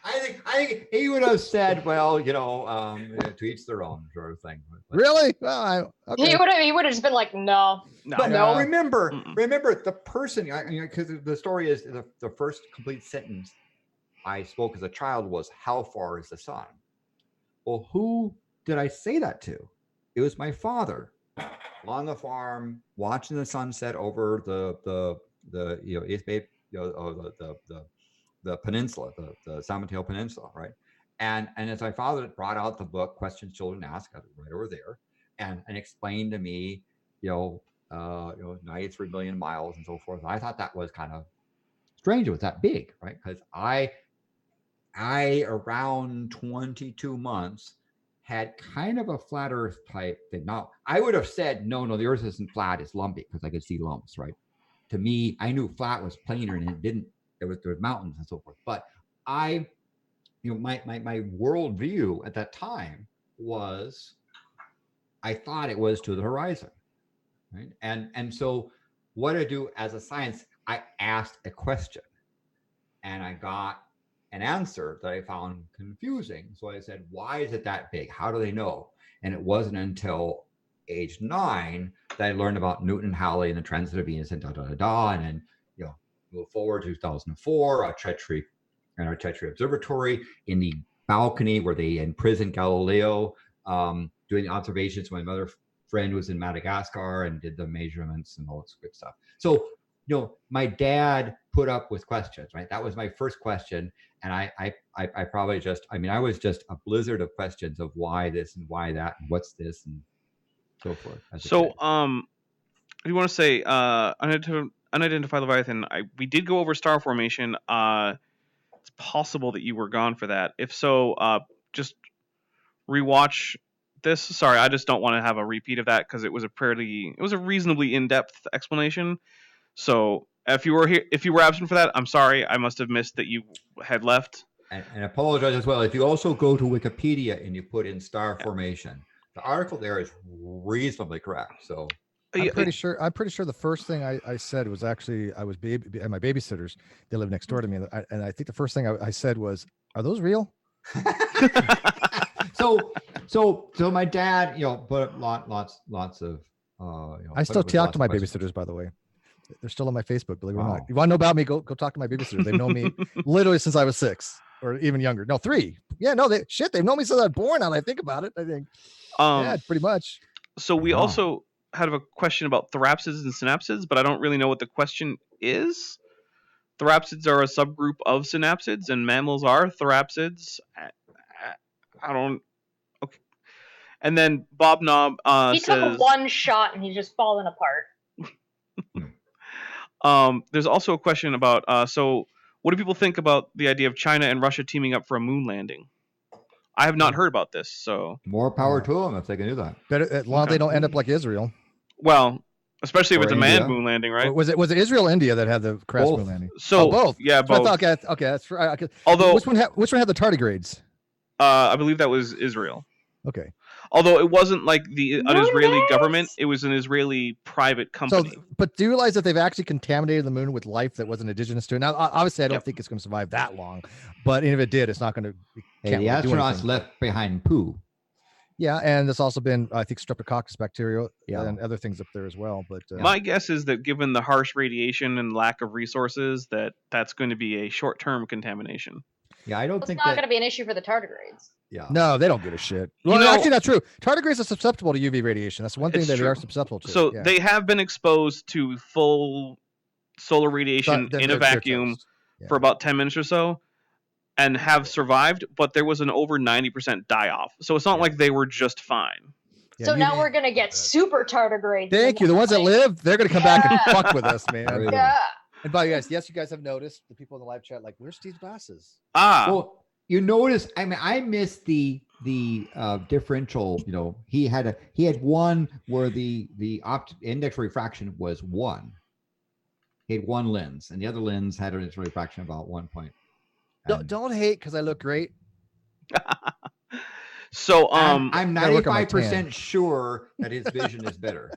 I think he would have said, well, to each their own, sort of thing. But, really? Well, okay. He would have just been like, no. But remember the person, because the story is the first complete sentence I spoke as a child was, "How far is the sun?" Well, who did I say that to? It was my father on the farm, watching the sunset over the East Bay, the peninsula, the San Mateo Peninsula, right? And as my father brought out the book, Questions Children Ask, right over there, and explained to me, 93 million miles and so forth. And I thought that was kind of strange. It was that big, right? Because I around 22 months had kind of a flat Earth type thing. Now, I would have said, no, the Earth isn't flat, it's lumpy, because I could see lumps, right? To me, I knew flat was planar, and there was mountains and so forth. But my worldview at that time was, I thought it was to the horizon, right? And so what I do as a science, I asked a question, and I got an answer that I found confusing. So I said, why is it that big? How do they know? And it wasn't until age 9 that I learned about Newton and Halley and the transit of Venus and and then, move forward to 2004, our Chetri Observatory in the balcony where they imprisoned Galileo, doing the observations. My mother friend was in Madagascar and did the measurements and all this good stuff. So, my dad put up with questions, right? That was my first question. And I probably I was just a blizzard of questions of why this and why that and what's this and so forth. So, if you want to say unidentified Leviathan, we did go over star formation. It's possible that you were gone for that. If so, just rewatch this. Sorry, I just don't want to have a repeat of that because it was a reasonably in-depth explanation. So if you were absent for that, I'm sorry. I must have missed that you had left. And apologize as well. If you also go to Wikipedia and you put in star formation, the article there is reasonably correct. So I'm pretty sure the first thing I said was actually, I was at my babysitters. They live next door to me, and I think the first thing I said was, "Are those real?" So my dad, put lots of. I still talk to my babysitters, by the way. They're still on my Facebook, believe it or not. You want to know about me? Go talk to my babysitters. They've known me literally since I was 6 or even younger. No, 3. Yeah, no, they've known me since I was born. Now that I think about it, I think, yeah, pretty much. So we also had a question about therapsids and synapsids, but I don't really know what the question is. Therapsids are a subgroup of synapsids, and mammals are therapsids. I don't. Okay. And then Bob Knob he says, took one shot and he's just fallen apart. There's also a question about so what do people think about the idea of China and Russia teaming up for a moon landing? I have not heard about this, so more power to them if they can do that. Better as long as they don't end up like Israel. Well, especially if it's a India. manned moon landing, right? Or was it Israel or India that had the crash moon landing? So both. Yeah, both. Okay, that's right. Although which one had the tardigrades? I believe that was Israel. Okay. Although it wasn't like an Israeli Moon government, base? it was an Israeli private So, company. but do you realize that they've actually contaminated the moon with life that wasn't indigenous to it? Now, obviously, I don't Yep. think it's going to survive that long, but if it did, it's not going to. Hey, the astronauts left behind poo. Yeah, and there's also been, I think, streptococcus bacteria Yeah. and other things up there as well. But My guess is that given the harsh radiation and lack of resources, that's going to be a short-term contamination. Yeah, I don't It's think not going to be an issue for the tardigrades. Yeah. no, they don't give a shit. You Well, know- actually, not true. Tardigrades are susceptible to UV radiation. That's one thing It's that they are true. susceptible to. So yeah. they have been exposed to full solar So radiation then in a they're vacuum toast. Yeah. for about 10 minutes or so and have survived, but there was an over 90% die-off. So it's not like they were just fine. Yeah, So now UV we're going to get super tardigrades. Thank you. The ones that live, they're going to come back and fuck with us, man. There you go. Yeah. And by the way, yes, you guys have noticed the people in the live chat, like, where's Steve's glasses? Well, you notice, I mean, I missed the differential. You know, he had one where the index refraction was 1. He had one lens, and the other lens had an index refraction of about 1 point. Don't hate because I look great. So I'm gotta work on my 95% sure that his vision is better.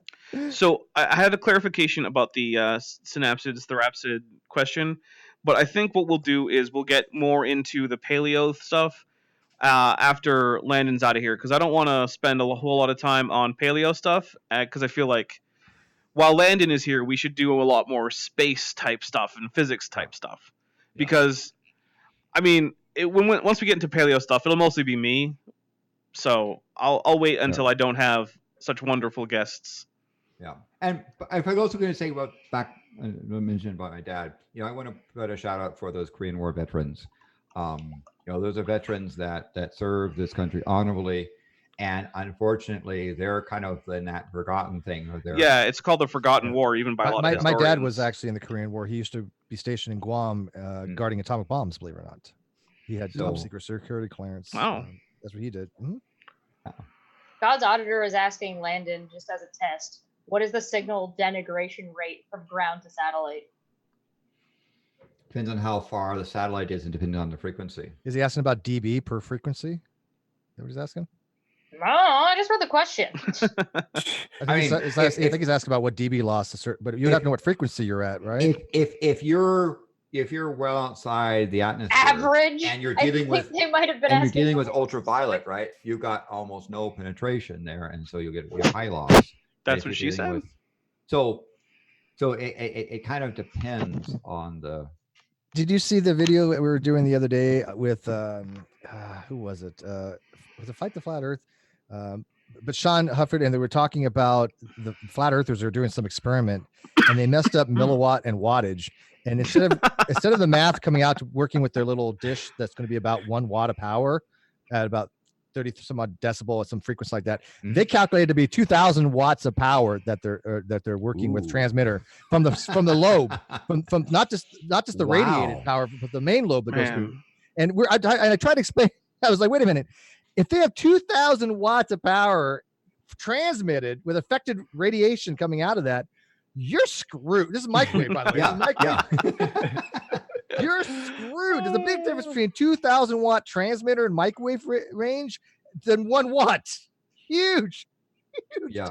So I had a clarification about the synapsids, therapsid question, but I think what we'll do is we'll get more into the paleo stuff after Landon's out of here, because I don't want to spend a whole lot of time on paleo stuff, because I feel like while Landon is here, we should do a lot more space type stuff and physics type stuff, because I mean, once we get into paleo stuff, it'll mostly be me. So I'll wait until I don't have such wonderful guests. Yeah, and I was also going to say about mentioned about my dad. You know, I want to put a shout out for those Korean War veterans. You know, those are veterans that served this country honorably, and unfortunately, they're kind of in that forgotten thing. Yeah, it's called the Forgotten War, even by a lot of historians. My dad was actually in the Korean War. He used to be stationed in Guam, guarding atomic bombs. Believe it or not, he had top secret security clearance. Wow. That's what he did. Mm-hmm. God's auditor is asking Landon, just as a test, what is the signal denigration rate from ground to satellite? Depends on how far the satellite is and depending on the frequency. Is he asking about dB per frequency? Is that what he's asking? No, I just read the question. I think he's asking about what dB loss to certain, but you have to know what frequency you're at, right? If you're well outside the atmosphere, Average, and you're dealing with they might have been and you're asking dealing with ultraviolet, right? You've got almost no penetration there, and so you'll get high loss. That's what she said. So it kind of depends on the. Did you see the video that we were doing the other day with who was it? Was it Fight the Flat Earth? But Sean Hufford, and they were talking about the flat earthers are doing some experiment, and they messed up milliwatt and wattage. And instead of the math coming out to working with their little dish that's going to be about 1 watt of power at about 30 some odd decibel or some frequency like that, they calculated to be 2,000 watts of power that they're working with transmitter from the lobe, from not just the radiated power, but the main lobe that goes through. And I tried to explain. I was like, wait a minute. If they have 2,000 watts of power transmitted with affected radiation coming out of that, you're screwed. This is microwave, by the way. You're screwed. There's a big difference between 2,000 watt transmitter and microwave range than 1 watt. Huge. Yeah.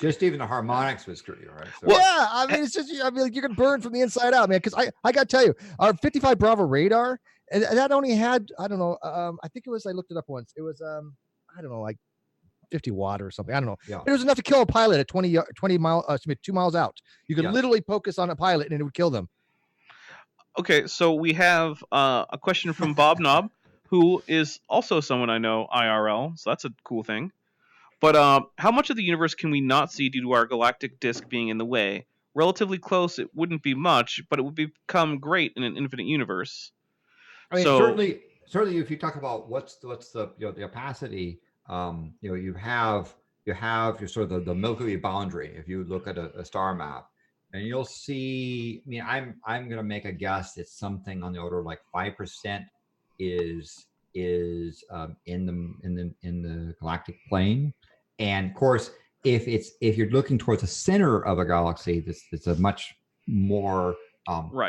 Just even the harmonics was screw you, right? So. Yeah, I mean, it's just, like, you can burn from the inside out, man. Because I got to tell you, our 55 Bravo radar, and that only had, I don't know, I think it was, I looked it up once. It was, I don't know, like 50 watt or something. I don't know. Yeah. It was enough to kill a pilot at 20 miles, 2 miles out. You could literally focus on a pilot and it would kill them. Okay, so we have a question from Bob Knob, who is also someone I know IRL, so that's a cool thing. But how much of the universe can we not see due to our galactic disk being in the way? Relatively close, it wouldn't be much, but it would become great in an infinite universe. I mean, certainly, if you talk about what's the the opacity, you have your sort of the Milky Way boundary. If you look at a star map, and you'll see. I mean, I'm going to make a guess. It's something on the order of like 5% is in the galactic plane, and of course, if you're looking towards the center of a galaxy, it's a much more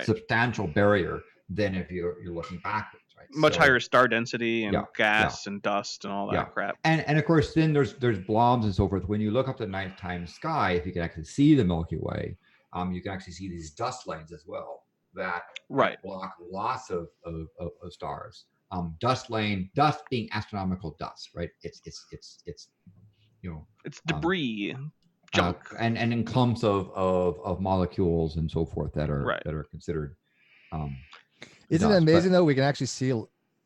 substantial barrier than if you're looking backwards, Much So- higher star density and Yeah, gas and dust and all that Yeah. crap. And of course, then there's blobs and so forth. When you look up the nighttime sky, if you can actually see the Milky Way, you can actually see these dust lanes as well that Right. block lots of stars. Dust being astronomical dust, right? It's It's debris, junk. and in clumps of molecules and so forth that are Right. considered. Isn't it dust, amazing but- though? We can actually see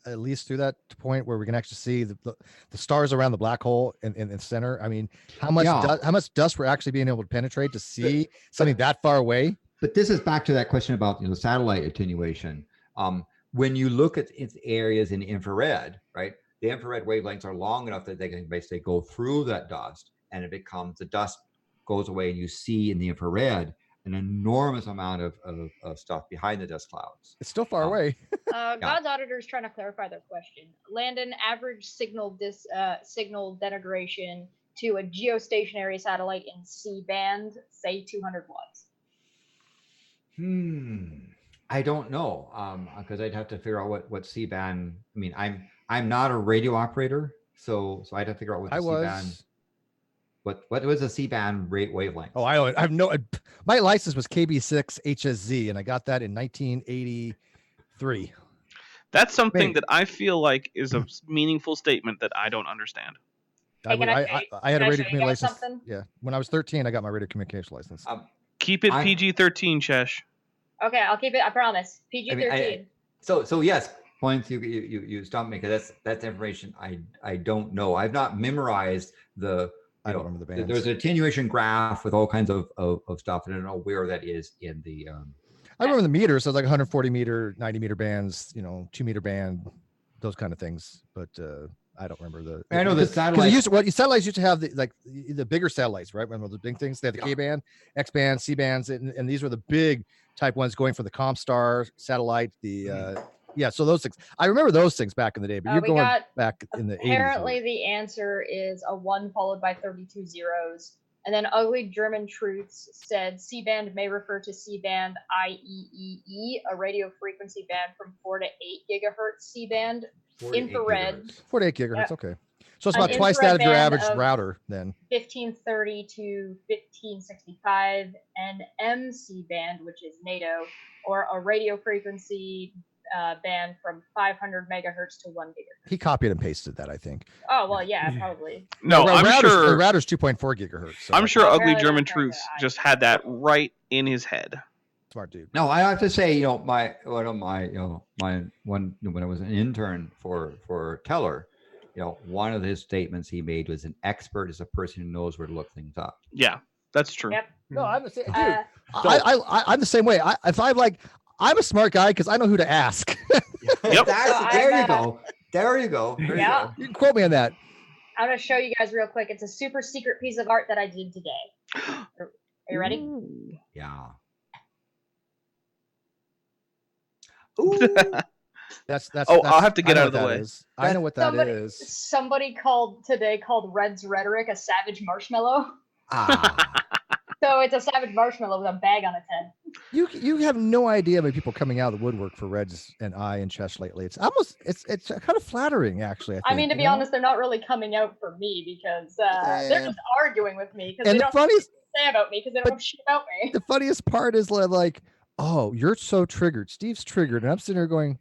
at least through that point where we can actually see the stars around the black hole in the center. I mean, how much dust we're actually being able to penetrate to see something that far away. But this is back to that question about satellite attenuation. When you look at its areas in infrared, right? The infrared wavelengths are long enough that they can basically go through that dust, and it becomes the dust goes away, and you see in the infrared an enormous amount of stuff behind the dust clouds. It's still far away. God's auditor is trying to clarify their question. Landon, average signal denigration to a geostationary satellite in C-band, say 200 watts. I don't know, because I'd have to figure out what C-band. I mean, I'm not a radio operator, so I'd have to figure out what the C-band. What was a C-band rate wavelength? Oh, I have no. My license was KB6 HSZ, and I got that in 1983. That's something that I feel like is a meaningful statement that I don't understand. I had a radio communication license. Something? Yeah, when I was 13, I got my radio communication license. Keep it PG-13, Chesh. Okay, I'll keep it. I promise. PG-13. So yes, points you stumped me because that's information I don't know. I've not memorized the. I don't remember the bands. There's an attenuation graph with all kinds of stuff, and I don't know where that is in the. I remember the meters. So it was like 140 meter, 90 meter bands, 2 meter band, those kind of things. But I don't remember the. I know the satellites. Satellites used to have the bigger satellites, right? Remember the big things? They had the K band, X band, C bands, and these were the big type ones going for the ComStar satellite. So those things. I remember those things back in the day. But you're going back in the 80s. Apparently, the answer is a 1 followed by 32 zeros. And then Ugly German Truths said C-band may refer to C-band IEEE, a radio frequency band from 4 to 8 gigahertz C-band. Infrared. 4 to 8 gigahertz, okay. So it's about twice that of your average router then. 1530 to 1565, and MC band, which is NATO, or a radio frequency band from 500 megahertz to 1 gigahertz. He copied and pasted that, I think. Oh, well, yeah, probably. No, I'm sure. The router's 2.4 gigahertz. So I'm sure Ugly German Truths just had that right in his head. Smart dude. No, I have to say, when I was an intern for Teller, one of his statements he made was an expert is a person who knows where to look things up. Yeah, that's true. Yep. No, I'm the same. Dude, I'm the same way. I'm a smart guy because I know who to ask. Yep. There you go. Yeah. You can quote me on that. I'm going to show you guys real quick. It's a super secret piece of art that I did today. Are you ready? Ooh. Yeah. Ooh. That's I'll have to get out of the way. I know what that is. Somebody called Red's rhetoric a savage marshmallow. So it's a savage marshmallow with a bag on its head. You have no idea how many people coming out of the woodwork for Reds and I and Chesh lately. It's kind of flattering, actually. I mean, to be honest, they're not really coming out for me because they're just arguing with me because they don't say about me because they don't know shit about me. The funniest part is like, oh, you're so triggered. Steve's triggered, and I'm sitting there going,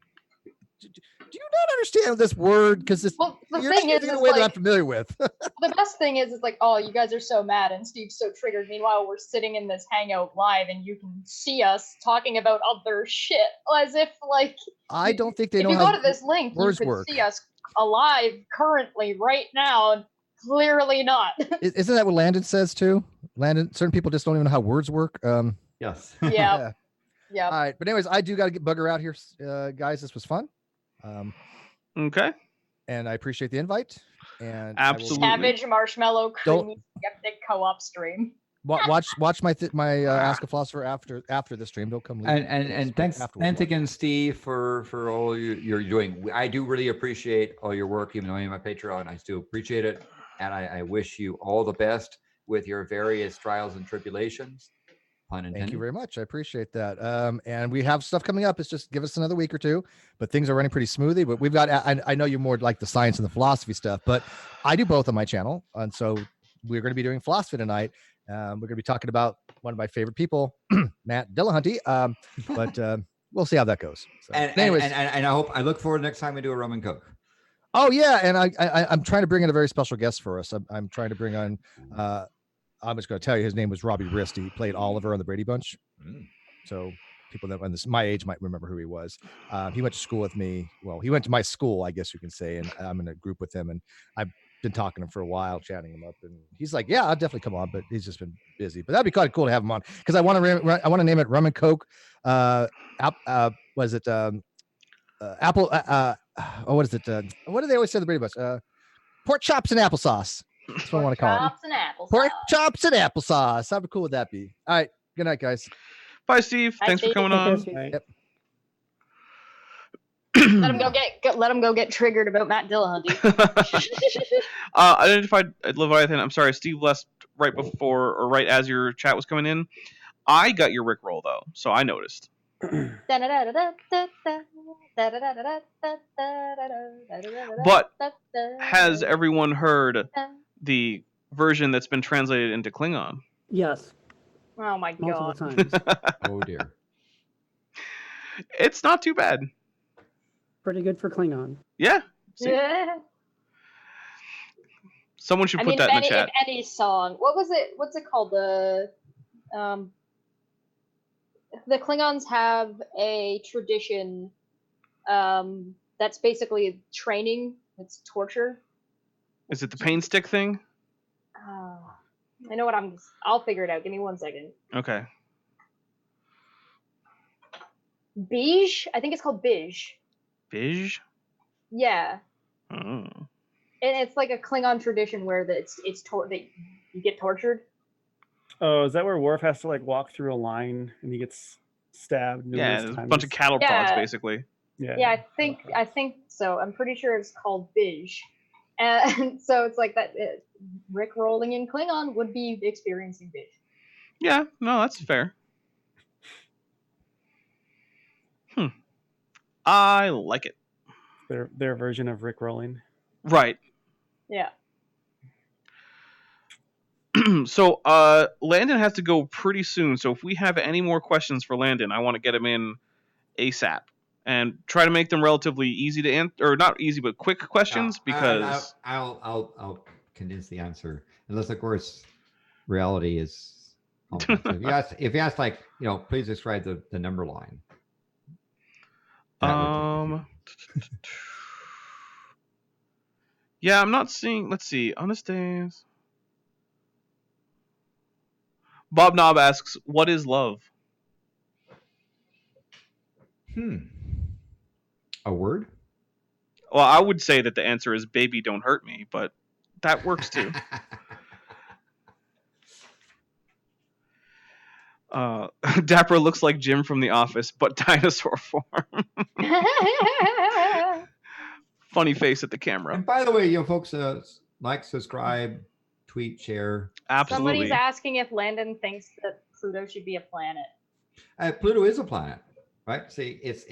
do you not understand this word? Because the thing is a way that I'm familiar with. The best thing is like, oh, you guys are so mad and Steve's so triggered. Meanwhile, we're sitting in this hangout live and you can see us talking about other shit as if like. I don't think they know how. If you go to this link, you can see us alive currently right now. And clearly not. Isn't that what Landon says too? Certain people just don't even know how words work. Yes. Yeah. Yeah. All right, but anyways, I do got to get bugger out here, guys. This was fun. Okay. And I appreciate the invite. And absolutely. Savage marshmallow creamy skeptic co-op stream. Watch my Ask a Philosopher after the stream. Don't come. And thanks again, Steve, for all you're doing. I do really appreciate all your work, even though I'm a Patreon. I still appreciate it, and I wish you all the best with your various trials and tribulations. Pun intended. Thank you very much. I appreciate that. And we have stuff coming up. It's just give us another week or two, but things are running pretty smoothly. But we've got, I know you're more like the science and the philosophy stuff, but I do both on my channel. And so we're going to be doing philosophy tonight. We're going to be talking about one of my favorite people, Matt Dillahunty. But we'll see how that goes. So, anyways, and I look forward next time we do a rum and coke. Oh yeah. And I'm trying to bring in a very special guest for us. I'm trying to bring on, I'm just going to tell you, his name was Robbie Rist. He played Oliver on the Brady Bunch. So people that my age might remember who he was. He went to school with me. Well, he went to my school, I guess you can say, and I'm in a group with him. And I've been talking to him for a while, chatting him up, and he's like, "Yeah, I'll definitely come on," but he's just been busy. But that'd be kind of cool to have him on because I want to name it Rum and Coke. Was it apple? What is it? What do they always say the Brady Bunch? Pork chops and applesauce. That's what I want to call it. Pork chops and applesauce. How cool would that be? All right. Good night, guys. Bye, Steve. Thanks for coming on. Yep. Let him go get triggered about Matt Dillahunty. Identified Leviathan. I'm sorry, Steve left right before or right as your chat was coming in. I got your Rickroll though, so I noticed. But has everyone heard the version that's been translated into Klingon? Yes. Oh my god. Multiple times. Oh dear. It's not too bad. Pretty good for Klingon. Yeah. Yeah. Someone should put that in the chat. Any song. What's it called? The Klingons have a tradition that's basically training. It's torture. Is it the pain stick thing? I know what I'll figure it out. Give me 1 second. Okay. Bij? I think it's called Bij. Bij? Yeah. Oh. And it's like a Klingon tradition where that you get tortured. Oh, is that where Worf has to like walk through a line and he gets stabbed? Yeah, there's a bunch of cattle prods basically. Yeah, I think so. I'm pretty sure it's called Bij. And so it's like that. Rick rolling in Klingon would be experiencing Bij. Yeah, no, that's fair. I like it. Their version of Rick rolling. Right. Yeah. So Landon has to go pretty soon. So if we have any more questions for Landon, I want to get him in ASAP and try to make them relatively easy to answer, or not easy, but quick questions because I'll condense the answer, unless of course reality is complex. if you ask like, please describe the number line. Yeah, I'm not seeing. Let's see. Honest days. Bob Knob asks, "What is love?" A word? Well, I would say that the answer is "Baby, don't hurt me," but that works too. Dapper looks like Jim from The Office, but dinosaur form. Funny face at the camera. And by the way, folks, like, subscribe, tweet, share. Absolutely. Somebody's asking if Landon thinks that Pluto should be a planet. Pluto is a planet, right? See, it's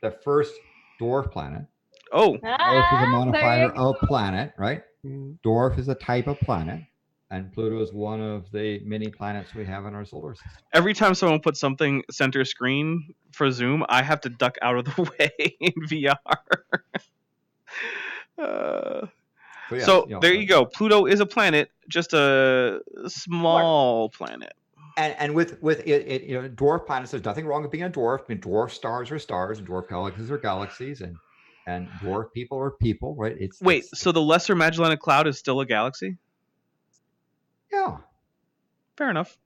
the first dwarf planet. Oh. Dwarf is a modifier of planet, right? Dwarf is a type of planet. And Pluto is one of the many planets we have in our solar system. Every time someone puts something center screen for Zoom, I have to duck out of the way in VR. There you go. Pluto is a planet, just a small planet. And with it, dwarf planets, there's nothing wrong with being a dwarf. I mean, dwarf stars are stars, and dwarf galaxies are galaxies, and dwarf people are people, right? So the Lesser Magellanic Cloud is still a galaxy? Yeah. Fair enough.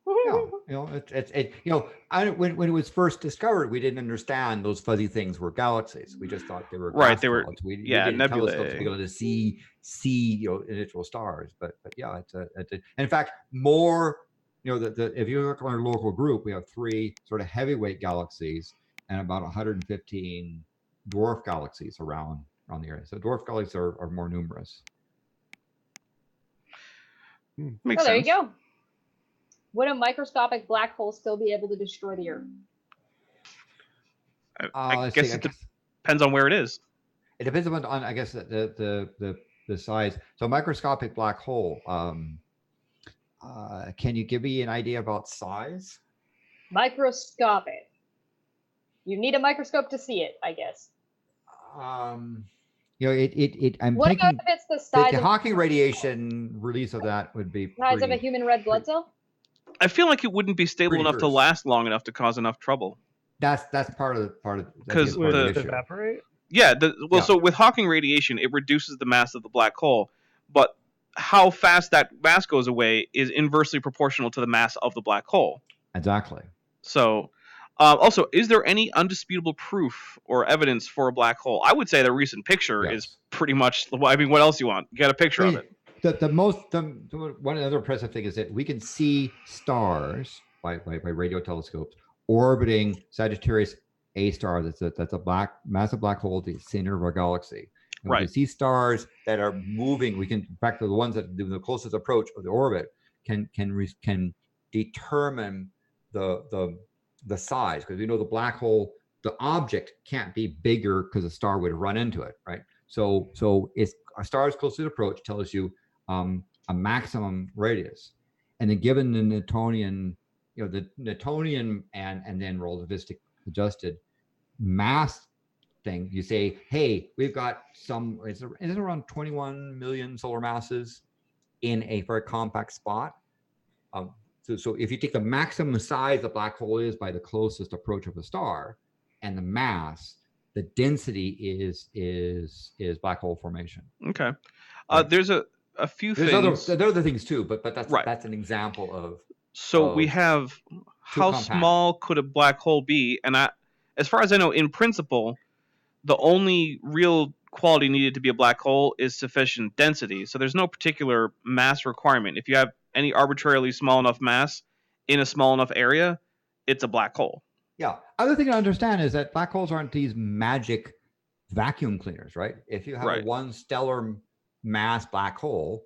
Yeah. When it was first discovered, we didn't understand those fuzzy things were galaxies. We just thought they were They were nebulae. To be able to see individual stars. But yeah, and in fact, more. If you look at our local group, we have 3 sort of heavyweight galaxies and about 115 dwarf galaxies around the area. So dwarf galaxies are more numerous. Makes sense. There you go. Would a microscopic black hole still be able to destroy the Earth? I guess it depends on where it is. It depends on I guess the size. So microscopic black hole. Can you give me an idea about size? Microscopic. You need a microscope to see it, I guess. I'm what thinking about if it's the size the of Hawking radiation release of that would be size of a human red blood cell? I feel like it wouldn't be stable enough to last long enough to cause enough trouble. That's part of because the evaporate. Yeah, so with Hawking radiation, it reduces the mass of the black hole, but how fast that mass goes away is inversely proportional to the mass of the black hole. Exactly. So, also, is there any undisputable proof or evidence for a black hole? I would say the recent picture is pretty much. I mean, what else you want? You got a picture of it. One other impressive thing is that we can see stars by radio telescopes orbiting Sagittarius A star. That's a massive black hole at the center of our galaxy. And we can see stars that are moving. We can, in fact, the ones that do the closest approach of the orbit can determine the size, because we know the black hole, the object can't be bigger because a star would run into it, right? So it's a star's closest approach tells you a maximum radius, and then given the Newtonian, the Newtonian and then relativistic adjusted mass thing, you say, hey, we've got it's around 21 million solar masses in a very compact spot. So if you take the maximum size the black hole is by the closest approach of a star, and the mass, the density is black hole formation. Okay. Right. There's a few things. There are other things too, but that's an example of. So we have how small could a black hole be, and as far as I know, in principle, the only real quality needed to be a black hole is sufficient density. So there's no particular mass requirement. If you have any arbitrarily small enough mass in a small enough area, it's a black hole. Yeah. Other thing to understand is that black holes aren't these magic vacuum cleaners, right? If you have a one stellar mass black hole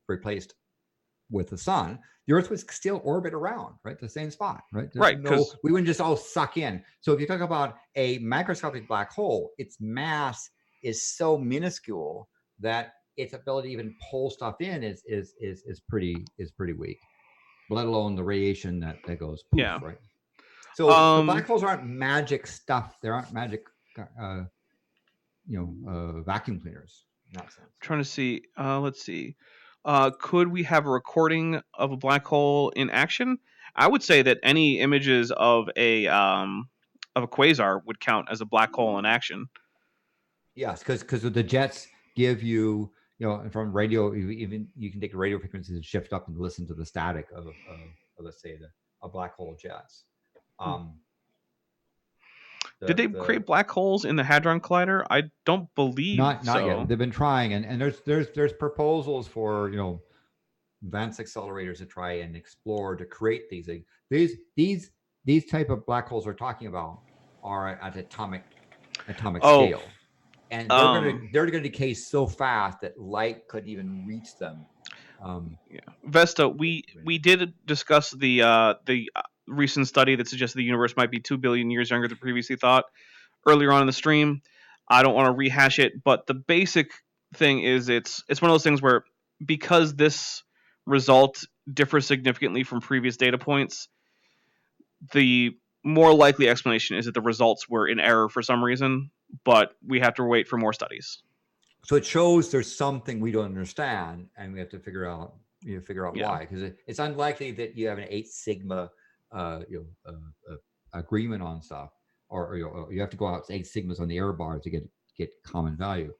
replaced with the sun, the Earth would still orbit around, right? The same spot, right? We wouldn't just all suck in. So if you talk about a microscopic black hole, its mass is so minuscule that its ability to even pull stuff in is pretty weak, let alone the radiation that goes poof, right? So black holes aren't magic stuff. They aren't magic, vacuum cleaners in that sense. I'm trying to see. Let's see. Could we have a recording of a black hole in action? I would say that any images of a quasar would count as a black hole in action. Yes, because the jets give you, from radio, even you can take the radio frequencies and shift up and listen to the static of let's say a black hole jets. Did they create black holes in the Hadron Collider? I don't believe not so. yet. They've been trying, and there's proposals for advanced accelerators to try and explore to create these things. These type of black holes we're talking about are at atomic scale, and they're gonna decay so fast that light couldn't even reach them. Vesta, we did discuss the recent study that suggests the universe might be 2 billion years younger than previously thought earlier on in the stream. I don't want to rehash it, but the basic thing is it's one of those things where, because this result differs significantly from previous data points, the more likely explanation is that the results were in error for some reason, but we have to wait for more studies. So it shows there's something we don't understand, and we have to figure out why, because it's unlikely that you have an 8 sigma agreement on stuff, or you have to go out 8 sigmas on the error bar to get common value.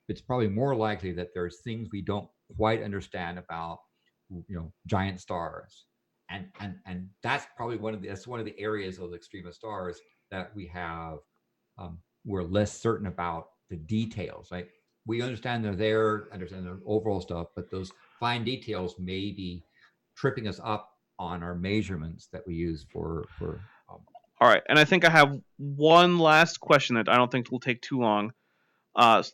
It's probably more likely that there's things we don't quite understand about giant stars, and that's probably one of the areas of the extremist stars that we have we're less certain about the details, right? We understand they're there, understand the overall stuff, but those fine details may be tripping us up on our measurements that we use for. All right, and I think I have one last question that I don't think will take too long.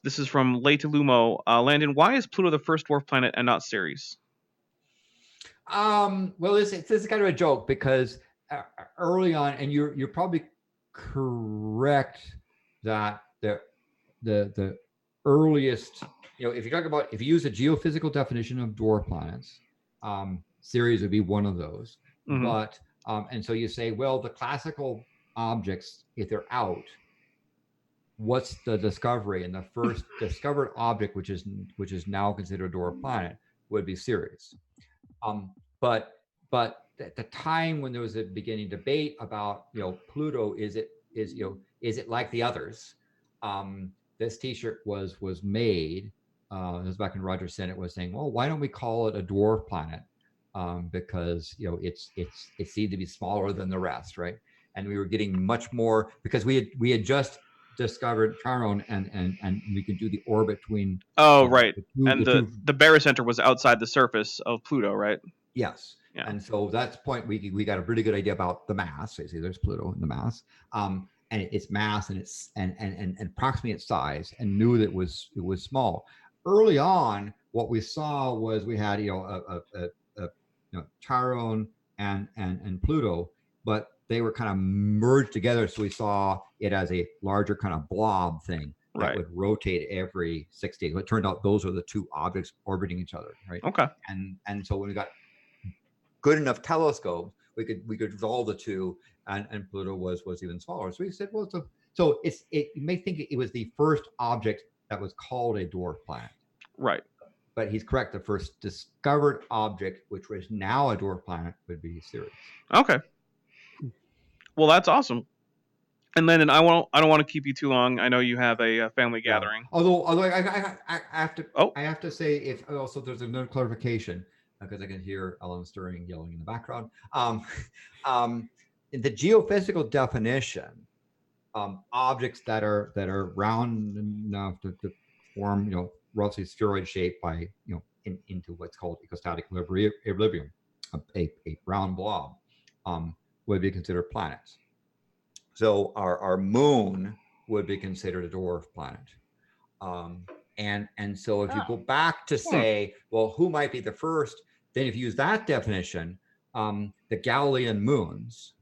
This is from Leite Lumo. Landon, why is Pluto the first dwarf planet and not Ceres? Well, this is kind of a joke because early on, and you're probably correct that the earliest, if you use a geophysical definition of dwarf planets, Ceres would be one of those. Mhm. But and so you say, well, the classical objects, if they're out, what's the discovery? And the first discovered object, which is now considered a dwarf planet, would be Ceres. But at the time when there was a beginning debate about Pluto, is it like the others? This T-shirt was made. It was back when Roger Sennett was saying, well, why don't we call it a dwarf planet? Because it seemed to be smaller than the rest, right? And we were getting much more because we had just discovered Charon, and we could do the orbit between. Oh, right. The And the barycenter was outside the surface of Pluto, right? Yes. Yeah. And so that's the point we got a pretty good idea about the mass. So you see there's Pluto in the mass. And its mass and its and approximately its size, and knew that it was small. Early on, what we saw was we had Charon and Pluto, but they were kind of merged together. So we saw it as a larger kind of blob thing that would rotate every 6 days. But it turned out those are the two objects orbiting each other, right? Okay. And so when we got good enough telescopes, we could resolve the two, and Pluto was even smaller. So we said, well, so you may think it was the first object that was called a dwarf planet. Right. But he's correct. The first discovered object, which was now a dwarf planet, would be Ceres. Okay. Well, that's awesome. And Landon, I don't want to keep you too long. I know you have a family gathering. Although I have to I have to say, if also there's another clarification, because I can hear Ellen Stirring yelling in the background. In the geophysical definition, objects that are round enough to form roughly spheroid shape by into what's called ecostatic equilibrium, a round blob, would be considered planets. So our moon would be considered a dwarf planet. And so if you go back to say, well, who might be the first? Then if you use that definition, the Galilean moons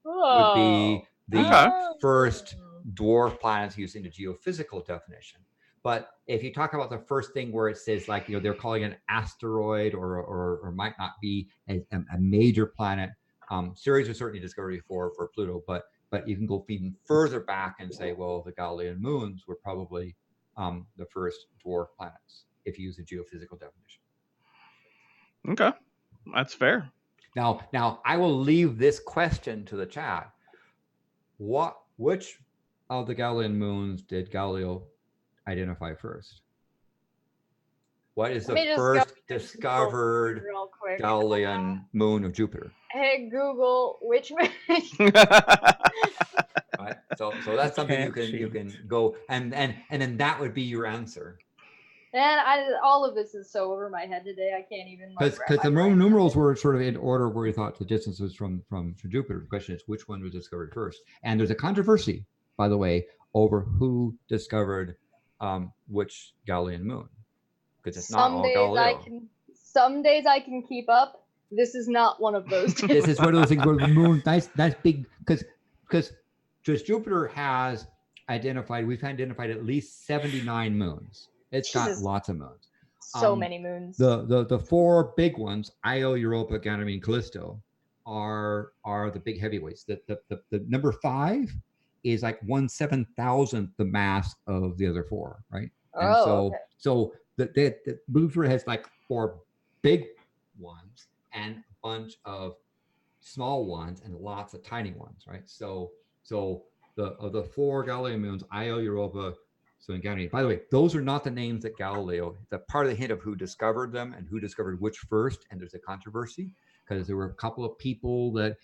would be the first dwarf planets using the geophysical definition. But if you talk about the first thing where it says they're calling it an asteroid or might not be a major planet, Ceres was certainly discovered before for Pluto, but you can go even further back and say, well, the Galilean moons were probably the first dwarf planets if you use a geophysical definition. Okay, that's fair. Now I will leave this question to the chat. Which of the Galilean moons did Galileo identify first? What is the first discovered Galilean moon of Jupiter? Hey Google, which moon? Right. So that's something you can go and then that would be your answer. And all of this is so over my head today. I can't even. Because the Roman numerals were sort of in order where you thought the distance was from Jupiter. The question is which one was discovered first. And there's a controversy, by the way, over who discovered which Galilean moon. Because it's not all Galileo. Some days I can keep up. This is not one of those days. This is one of those things where the moon, nice big, because Jupiter has we've identified at least 79 moons. It's got lots of moons. So many moons. The four big ones, Io, Europa, Ganymede, Callisto, are the big heavyweights. The number 5 is like 1/7,000th the mass of the other 4, right? And so the Jupiter has like 4 big ones and a bunch of small ones and lots of tiny ones, right? So of the 4 Galilean moons, Io, Europa, so in Ganymede. By the way, those are not the names that Galileo. The part of the hint of who discovered them and who discovered which first, and there's a controversy because there were a couple of people that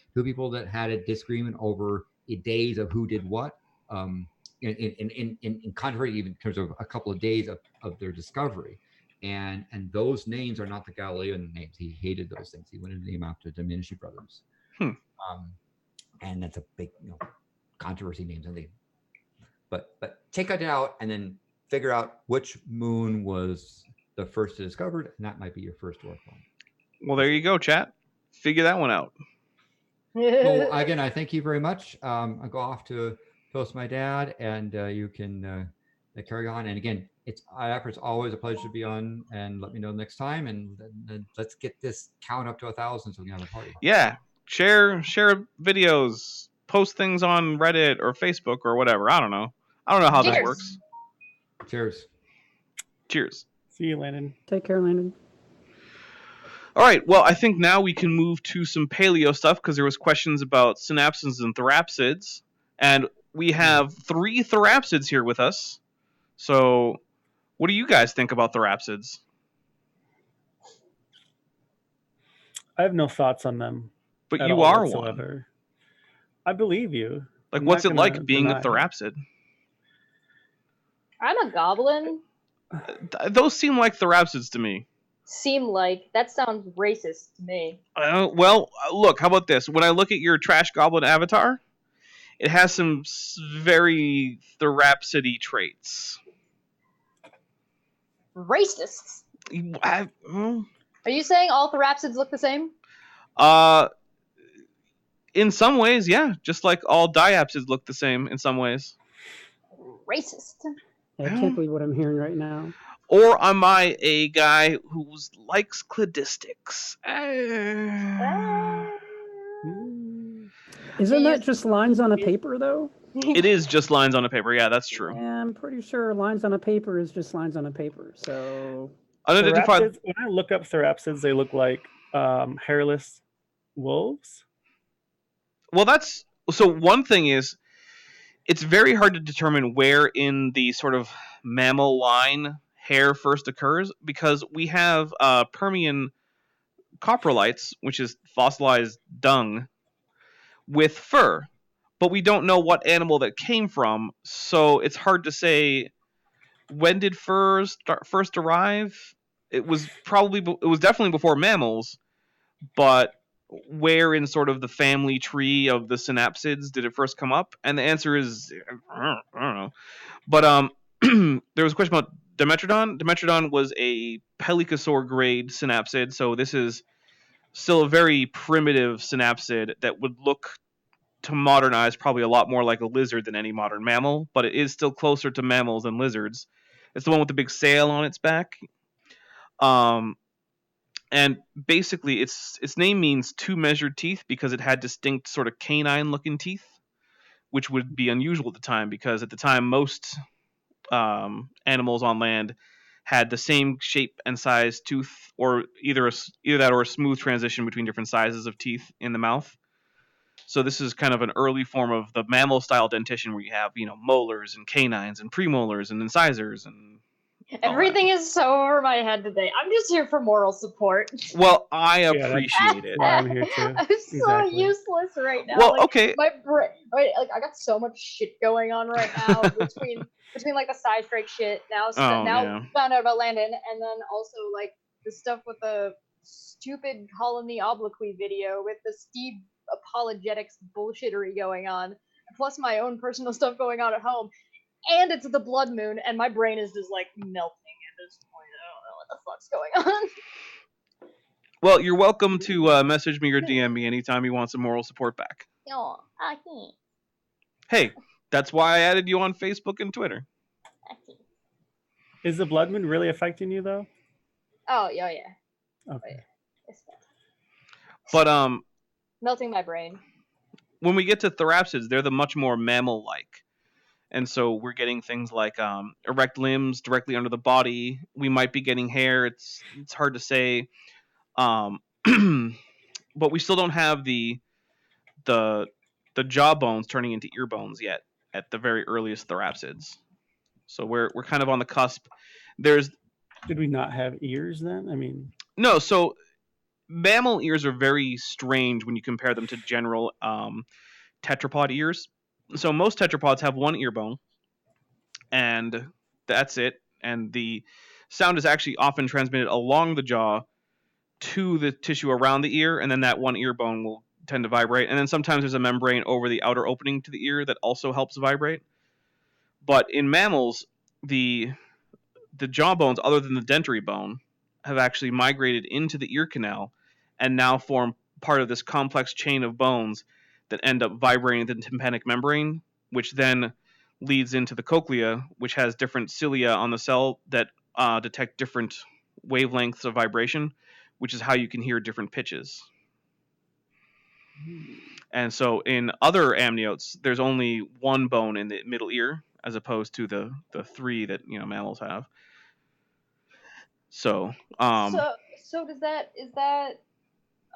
had a disagreement over days of who did what. In contrary, even in terms of a couple of days of their discovery, and those names are not the Galilean names. He hated those things. He wanted to name after the Dominici brothers. And that's a big controversy names, and they. But check it out and then figure out which moon was the first discovered, and that might be your first dwarf planet. Well, there you go, chat. Figure that one out. Well, again, I thank you very much. I'll go off to toast my dad, and you can carry on. And again, it's always a pleasure to be on. And let me know next time, and let's get this count up to 1,000 so we can have a party. Yeah, share videos, post things on Reddit or Facebook or whatever. I don't know how this works. Cheers. Cheers. See you, Landon. Take care, Landon. All right. Well, I think now we can move to some paleo stuff because there was questions about synapsids and therapsids, and we have 3 therapsids here with us. So, what do you guys think about therapsids? I have no thoughts on them. But you are whatsoever. one. I believe you. Like, what's it like being a therapsid? I'm a goblin. Those seem like therapsids to me. That sounds racist to me. Well, look, how about this? When I look at your trash goblin avatar, it has some very therapsidy traits. Racists. Are you saying all therapsids look the same? In some ways, yeah. Just like all diapsids look the same in some ways. Racist. I can't believe what I'm hearing right now. Or am I a guy who likes cladistics? Isn't that just lines on a paper, though? It is just lines on a paper. Yeah, that's true. Yeah, I'm pretty sure lines on a paper is just lines on a paper. So unidentified. When I look up therapsids, they look like hairless wolves. Well, so one thing is, it's very hard to determine where in the sort of mammal line hair first occurs, because we have Permian coprolites, which is fossilized dung, with fur, but we don't know what animal that came from, so it's hard to say when did fur first arrive. It was definitely before mammals, but where in sort of the family tree of the synapsids did it first come up? And the answer is I don't know. But there was a question about Dimetrodon. Dimetrodon was a pelycosaur grade synapsid, so this is still a very primitive synapsid that would look to modernize probably a lot more like a lizard than any modern mammal, but it is still closer to mammals than lizards. It's the one with the big sail on its back. And basically, its name means 2 measured teeth because it had distinct sort of canine-looking teeth, which would be unusual at the time, because at the time most animals on land had the same shape and size tooth, or either that or a smooth transition between different sizes of teeth in the mouth. So this is kind of an early form of the mammal-style dentition, where you have, molars and canines and premolars and incisors and everything is so over my head today. I'm just here for moral support. Well, I appreciate it. I'm here too. I'm so useless right now. Well, okay. My brain, I got so much shit going on right now between like the side strike shit. Now found out about Landon, and then also like the stuff with the stupid colony obloquy video with the Steve apologetics bullshittery going on, plus my own personal stuff going on at home. And it's the blood moon, and my brain is just like melting at this point. I don't know what the fuck's going on. Well, you're welcome to message me or DM me anytime you want some moral support back. No, I can't. Hey, that's why I added you on Facebook and Twitter. Is the blood moon really affecting you, though? Oh, yeah. Okay. But melting my brain. When we get to therapsids, they're the much more mammal-like. And so we're getting things like erect limbs directly under the body. We might be getting hair. It's hard to say. But we still don't have the jaw bones turning into ear bones yet at the very earliest therapsids. So we're kind of on the cusp. Did we not have ears then? I mean, no. So mammal ears are very strange when you compare them to general tetrapod ears. So most tetrapods have 1 ear bone, and that's it. And the sound is actually often transmitted along the jaw to the tissue around the ear, and then that 1 ear bone will tend to vibrate. And then sometimes there's a membrane over the outer opening to the ear that also helps vibrate. But in mammals, the jaw bones, other than the dentary bone, have actually migrated into the ear canal and now form part of this complex chain of bones that end up vibrating the tympanic membrane, which then leads into the cochlea, which has different cilia on the cell that detect different wavelengths of vibration, which is how you can hear different pitches. And so in other amniotes, there's only one bone in the middle ear, as opposed to the three that mammals have. So so does that is that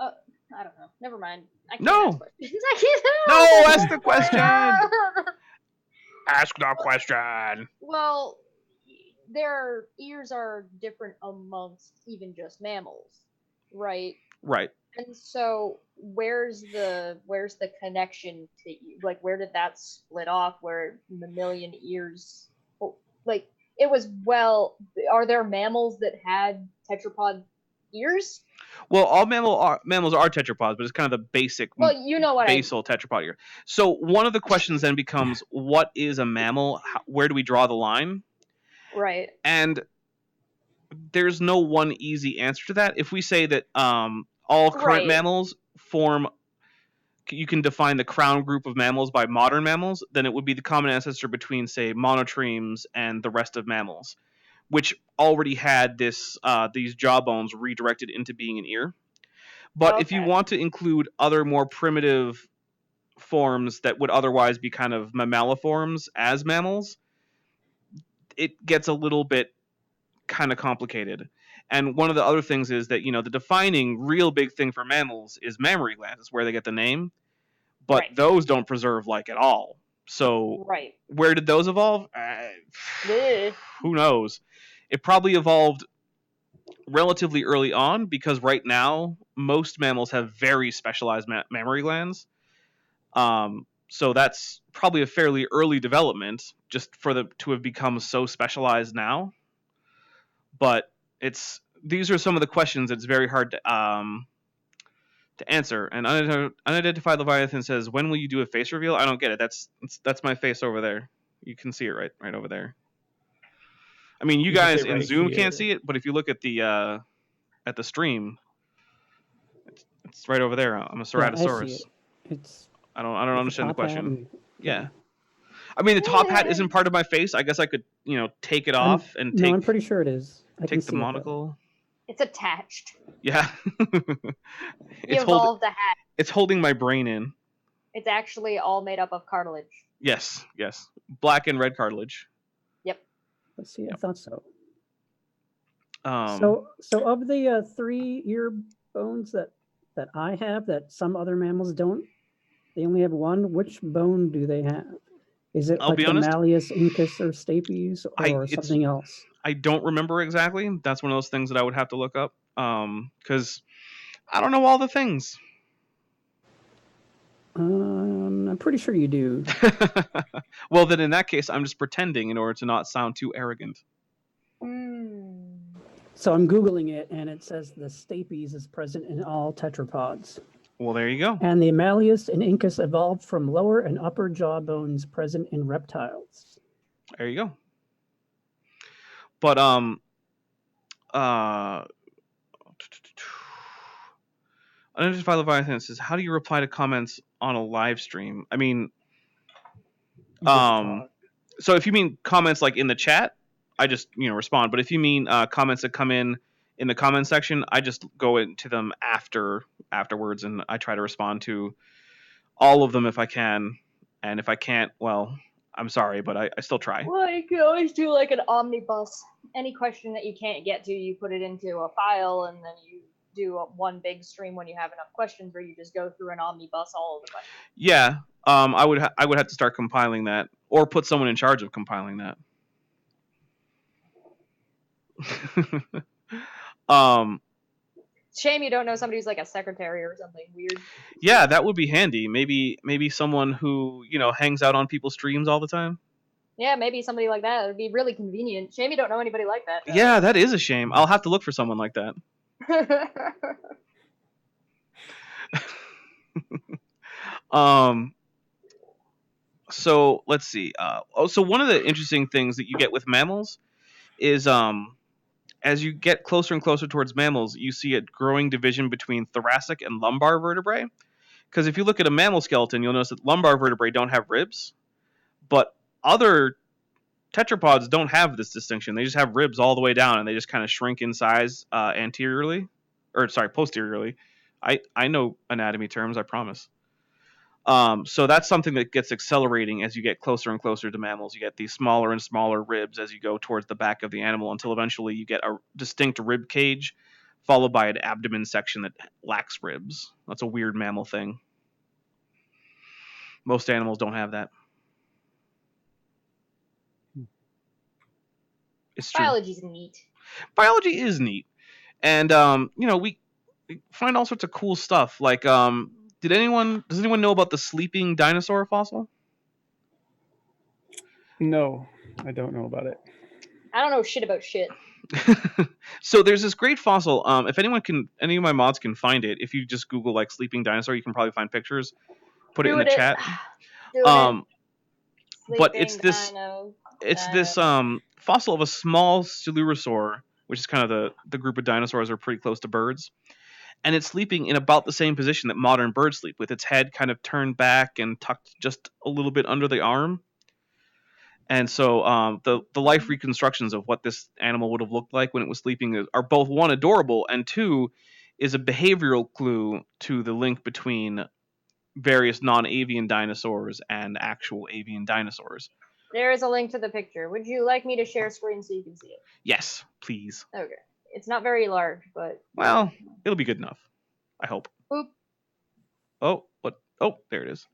I don't know. Never mind. I can't No. ask questions. I can't No, ask the question. Ask the question. Well, their ears are different amongst even just mammals, right? Right. And so where's the connection to like where did that split off where mammalian ears like it was are there mammals that had tetrapod ears? Well, all mammals are tetrapods, but it's kind of the basic basal tetrapod ear. So one of the questions then becomes, what is a mammal? Where do we draw the line? Right. And there's no one easy answer to that. If we say that all current mammals form, you can define the crown group of mammals by modern mammals, then it would be the common ancestor between, say, monotremes and the rest of mammals, which already had these jawbones redirected into being an ear. But if you want to include other more primitive forms that would otherwise be kind of mammaliforms as mammals, it gets a little bit kind of complicated. And one of the other things is that, the defining real big thing for mammals is mammary glands. It's where they get the name. But those don't preserve at all. So where did those evolve? Who knows? It probably evolved relatively early on, because right now most mammals have very specialized mammary glands. So that's probably a fairly early development, just for them to have become so specialized now. But these are some of the questions that's very hard to answer. And Unidentified Leviathan says, when will you do a face reveal? I don't get it. That's my face over there. You can see it right over there. I mean, you guys in Zoom can't see it, but if you look at the stream, it's right over there. I'm a Ceratosaurus. I see it. I don't understand the question. Yeah. I mean, the top hat isn't part of my face. I guess I could, take it off and take. No, I'm pretty sure it is. Take the monocle. It's attached. Yeah. You evolved a hat. It's holding my brain in. It's actually all made up of cartilage. Yes. Black and red cartilage. Yep. Let's see. I thought so. So of the 3 ear bones that I have that some other mammals don't, they only have one. Which bone do they have? Is it like the malleus, incus, or stapes, or something else? I don't remember exactly. That's one of those things that I would have to look up, because I don't know all the things. I'm pretty sure you do. Well, then in that case, I'm just pretending in order to not sound too arrogant. So I'm Googling it, and it says the stapes is present in all tetrapods. Well, there you go. And the malleus and incus evolved from lower and upper jaw bones present in reptiles. There you go. But Unidentified Leviathan says, how do you reply to comments on a live stream? I mean, so if you mean comments like in the chat, I just respond. But if you mean comments that come in the comment section, I just go into them afterwards, and I try to respond to all of them if I can. And if I can't, well, I'm sorry, but I still try. Well, you can always do like an omnibus. Any question that you can't get to, you put it into a file, and then you do one big stream when you have enough questions, or you just go through an omnibus all of the questions. Yeah, I would have to start compiling that, or put someone in charge of compiling that. Shame you don't know somebody who's like a secretary or something weird. Yeah, that would be handy. Maybe someone who hangs out on people's streams all the time. Yeah, maybe somebody like that. It would be really convenient. Shame you don't know anybody like that. Yeah, that is a shame. I'll have to look for someone like that. So let's see. So one of the interesting things that you get with mammals is as you get closer and closer towards mammals, you see a growing division between thoracic and lumbar vertebrae. Because if you look at a mammal skeleton, you'll notice that lumbar vertebrae don't have ribs, but other tetrapods don't have this distinction. They just have ribs all the way down, and they just kind of shrink in size posteriorly. I know anatomy terms, I promise. So that's something that gets accelerating as you get closer and closer to mammals. You get these smaller and smaller ribs as you go towards the back of the animal until eventually you get a distinct rib cage followed by an abdomen section that lacks ribs. That's a weird mammal thing. Most animals don't have that. It's true. Biology's neat. Biology is neat. And we find all sorts of cool stuff. Like does anyone know about the sleeping dinosaur fossil? No, I don't know about it. I don't know shit about shit. So there's this great fossil. If any of my mods can find it, if you just Google like sleeping dinosaur, you can probably find pictures. Put it in the chat. But it's this fossil of a small coelurosaur, which is kind of the group of dinosaurs that are pretty close to birds. And it's sleeping in about the same position that modern birds sleep, with its head kind of turned back and tucked just a little bit under the arm. And so the life reconstructions of what this animal would have looked like when it was sleeping are both, one, adorable, and two, is a behavioral clue to the link between various non-avian dinosaurs and actual avian dinosaurs. There is a link to the picture. Would you like me to share screen so you can see it? Yes, please. Okay. It's not very large, but... Well, it'll be good enough. I hope. Boop. Oh, what? Oh, there it is.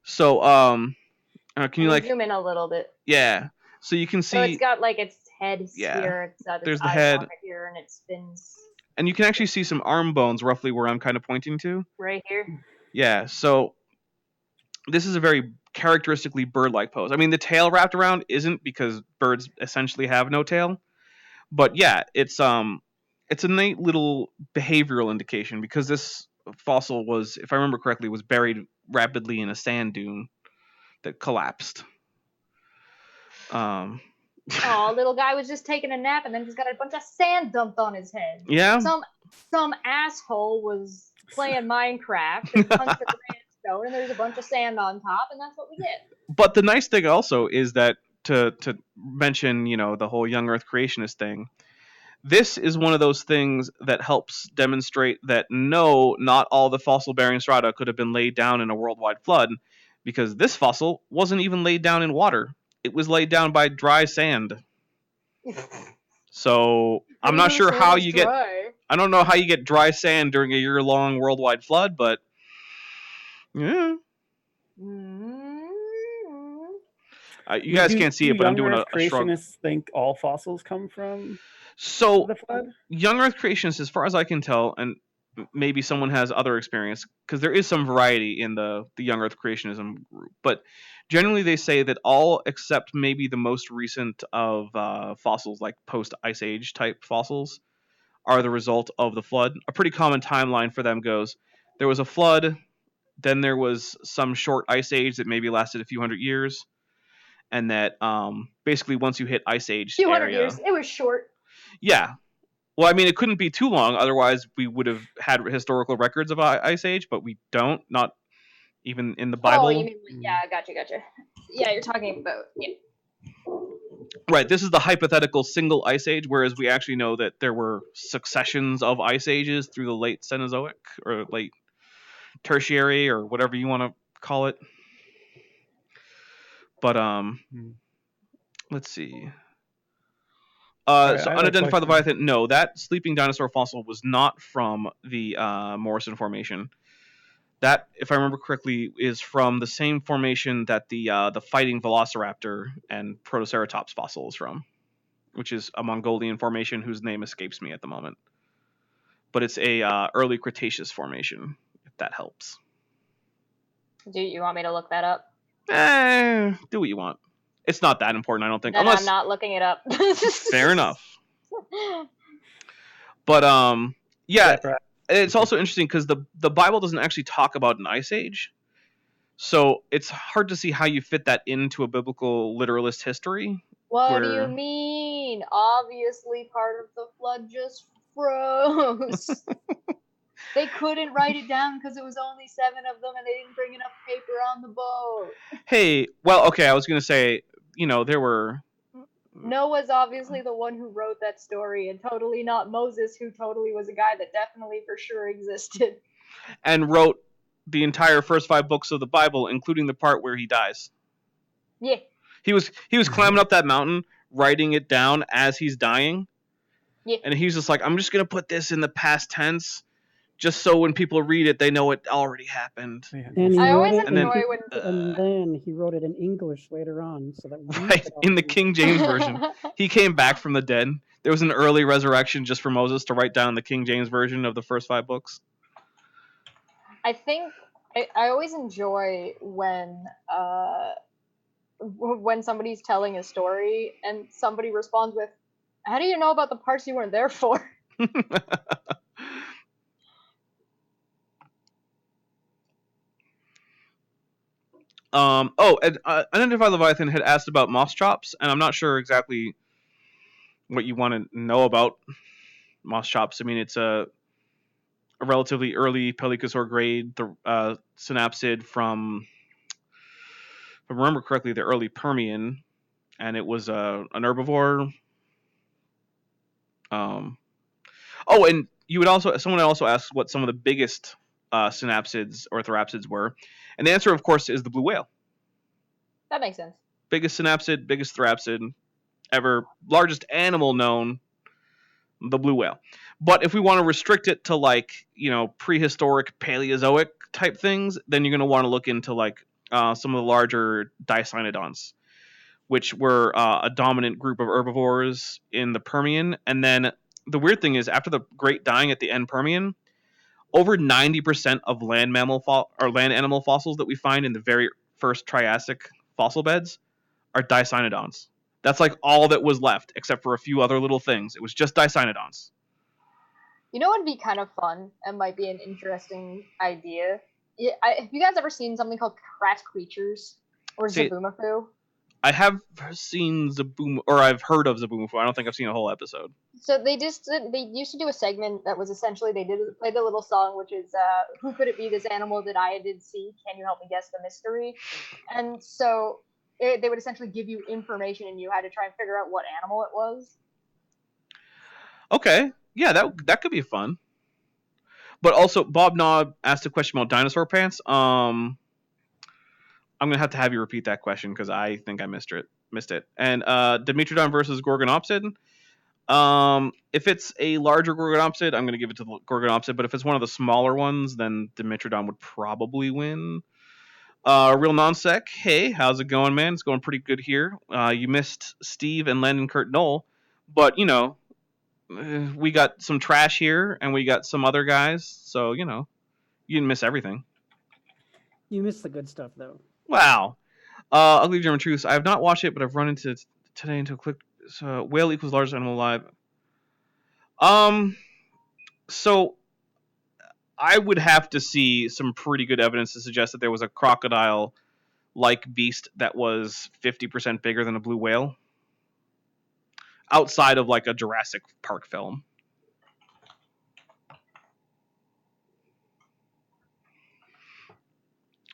So, can you zoom in a little bit? Yeah. So you can see... So it's got like its head here. It's got there's its the head here, and it spins. And you can actually see some arm bones roughly where I'm kind of pointing to. Right here? Yeah, so this is a very characteristically bird-like pose. I mean, the tail wrapped around isn't, because birds essentially have no tail. But yeah, it's a neat little behavioral indication, because this fossil was, if I remember correctly, was buried rapidly in a sand dune that collapsed. Oh, little guy was just taking a nap and then just got a bunch of sand dumped on his head. Yeah. Some asshole was playing Minecraft and punched a redstone, and there's a bunch of sand on top, and that's what we get. But the nice thing also is that to mention, the whole young Earth creationist thing, this is one of those things that helps demonstrate that no, not all the fossil-bearing strata could have been laid down in a worldwide flood, because this fossil wasn't even laid down in water. It was laid down by dry sand. So I'm not sure how you get... I don't know how you get dry sand during a year-long worldwide flood, but yeah. You guys can't see it, but I'm doing a shrug. Creationists think all fossils come from the flood? Young Earth creationists, as far as I can tell, and maybe someone has other experience, because there is some variety in the Young Earth creationism group, but generally they say that all except maybe the most recent of fossils, like post-Ice Age type fossils, are the result of the flood. A pretty common timeline for them goes, there was a flood, then there was some short ice age that maybe lasted a few hundred years, and that basically once you hit Ice Age few hundred years, it was short. Yeah. Well, I mean, it couldn't be too long, otherwise we would have had historical records of Ice Age, but we don't, not even in the Bible. Oh, you mean, yeah, gotcha. Yeah, you're talking about, yeah. Right, this is the hypothetical single ice age, whereas we actually know that there were successions of ice ages through the late Cenozoic, or late tertiary, or whatever you want to call it. But let's see. So unidentified Leviathan, no, that sleeping dinosaur fossil was not from the Morrison Formation. That, if I remember correctly, is from the same formation that the fighting Velociraptor and Protoceratops fossil is from, which is a Mongolian formation whose name escapes me at the moment. But it's a early Cretaceous formation, if that helps. Do you want me to look that up? Do what you want. It's not that important, I don't think. Then I'm not looking it up. Fair enough. But yeah, it's also interesting because the Bible doesn't actually talk about an ice age, so it's hard to see how you fit that into a biblical literalist history. What do you mean? mean? Obviously, part of the flood just froze. They couldn't write it down because it was only 7 of them, and they didn't bring enough paper on the boat. Hey, well, okay, I was gonna say, there were. Noah's obviously the one who wrote that story, and totally not Moses, who totally was a guy that definitely for sure existed. And wrote the entire first 5 books of the Bible, including the part where he dies. Yeah. He was climbing up that mountain, writing it down as he's dying. Yeah. And he's just like, I'm just gonna put this in the past tense, just so when people read it, they know it already happened. And I always enjoy and then he wrote it in English later on, so that right in the King James version. He came back from the dead. There was an early resurrection just for Moses to write down the King James version of the first 5 books. I think I always enjoy when somebody's telling a story and somebody responds with, "How do you know about the parts you weren't there for?" And Unidentified Leviathan had asked about moss chops, and I'm not sure exactly what you want to know about moss chops. I mean, it's a relatively early Pelycosaur grade synapsid from, if I remember correctly, the early Permian, and it was an herbivore. And someone also asked what some of the biggest synapsids or therapsids were, and the answer, of course, is the blue whale. That makes sense. Biggest synapsid, biggest therapsid ever, largest animal known, the blue whale. But if we want to restrict it to prehistoric Paleozoic type things, then you're going to want to look into some of the larger Dicynodonts, which were a dominant group of herbivores in the Permian. And then the weird thing is, after the Great Dying at the end Permian, over 90% of land animal fossils that we find in the very first Triassic fossil beds are Dicynodonts. That's all that was left, except for a few other little things. It was just Dicynodonts. You know what would be kind of fun and might be an interesting idea? Have you guys ever seen something called Crass Creatures or Zaboomafoo? I have seen I've heard of Zaboomafoo. I don't think I've seen a whole episode. So they used to do a segment that was essentially they play the little song, which is "Who could it be? This animal that I did see? Can you help me guess the mystery?" And so they would essentially give you information, and you had to try and figure out what animal it was. Okay, yeah, that could be fun. But also, Bob Knob asked a question about dinosaur pants. I'm gonna have to have you repeat that question because I think I missed it. And Dimetrodon versus Gorgonopsid. If it's a larger Gorgonopsid, I'm gonna give it to the Gorgonopsid. But if it's one of the smaller ones, then Dimetrodon would probably win. Real Nonsec, hey, how's it going, man? It's going pretty good here. You missed Steve and Landon Kurt Knoll, but we got some trash here, and we got some other guys, so you didn't miss everything. You missed the good stuff, though. Wow. Ugly German Truths. I have not watched it, but I've run into today into a quick. So whale equals largest animal alive. So I would have to see some pretty good evidence to suggest that there was a crocodile-like beast that was 50% bigger than a blue whale, outside of a Jurassic Park film.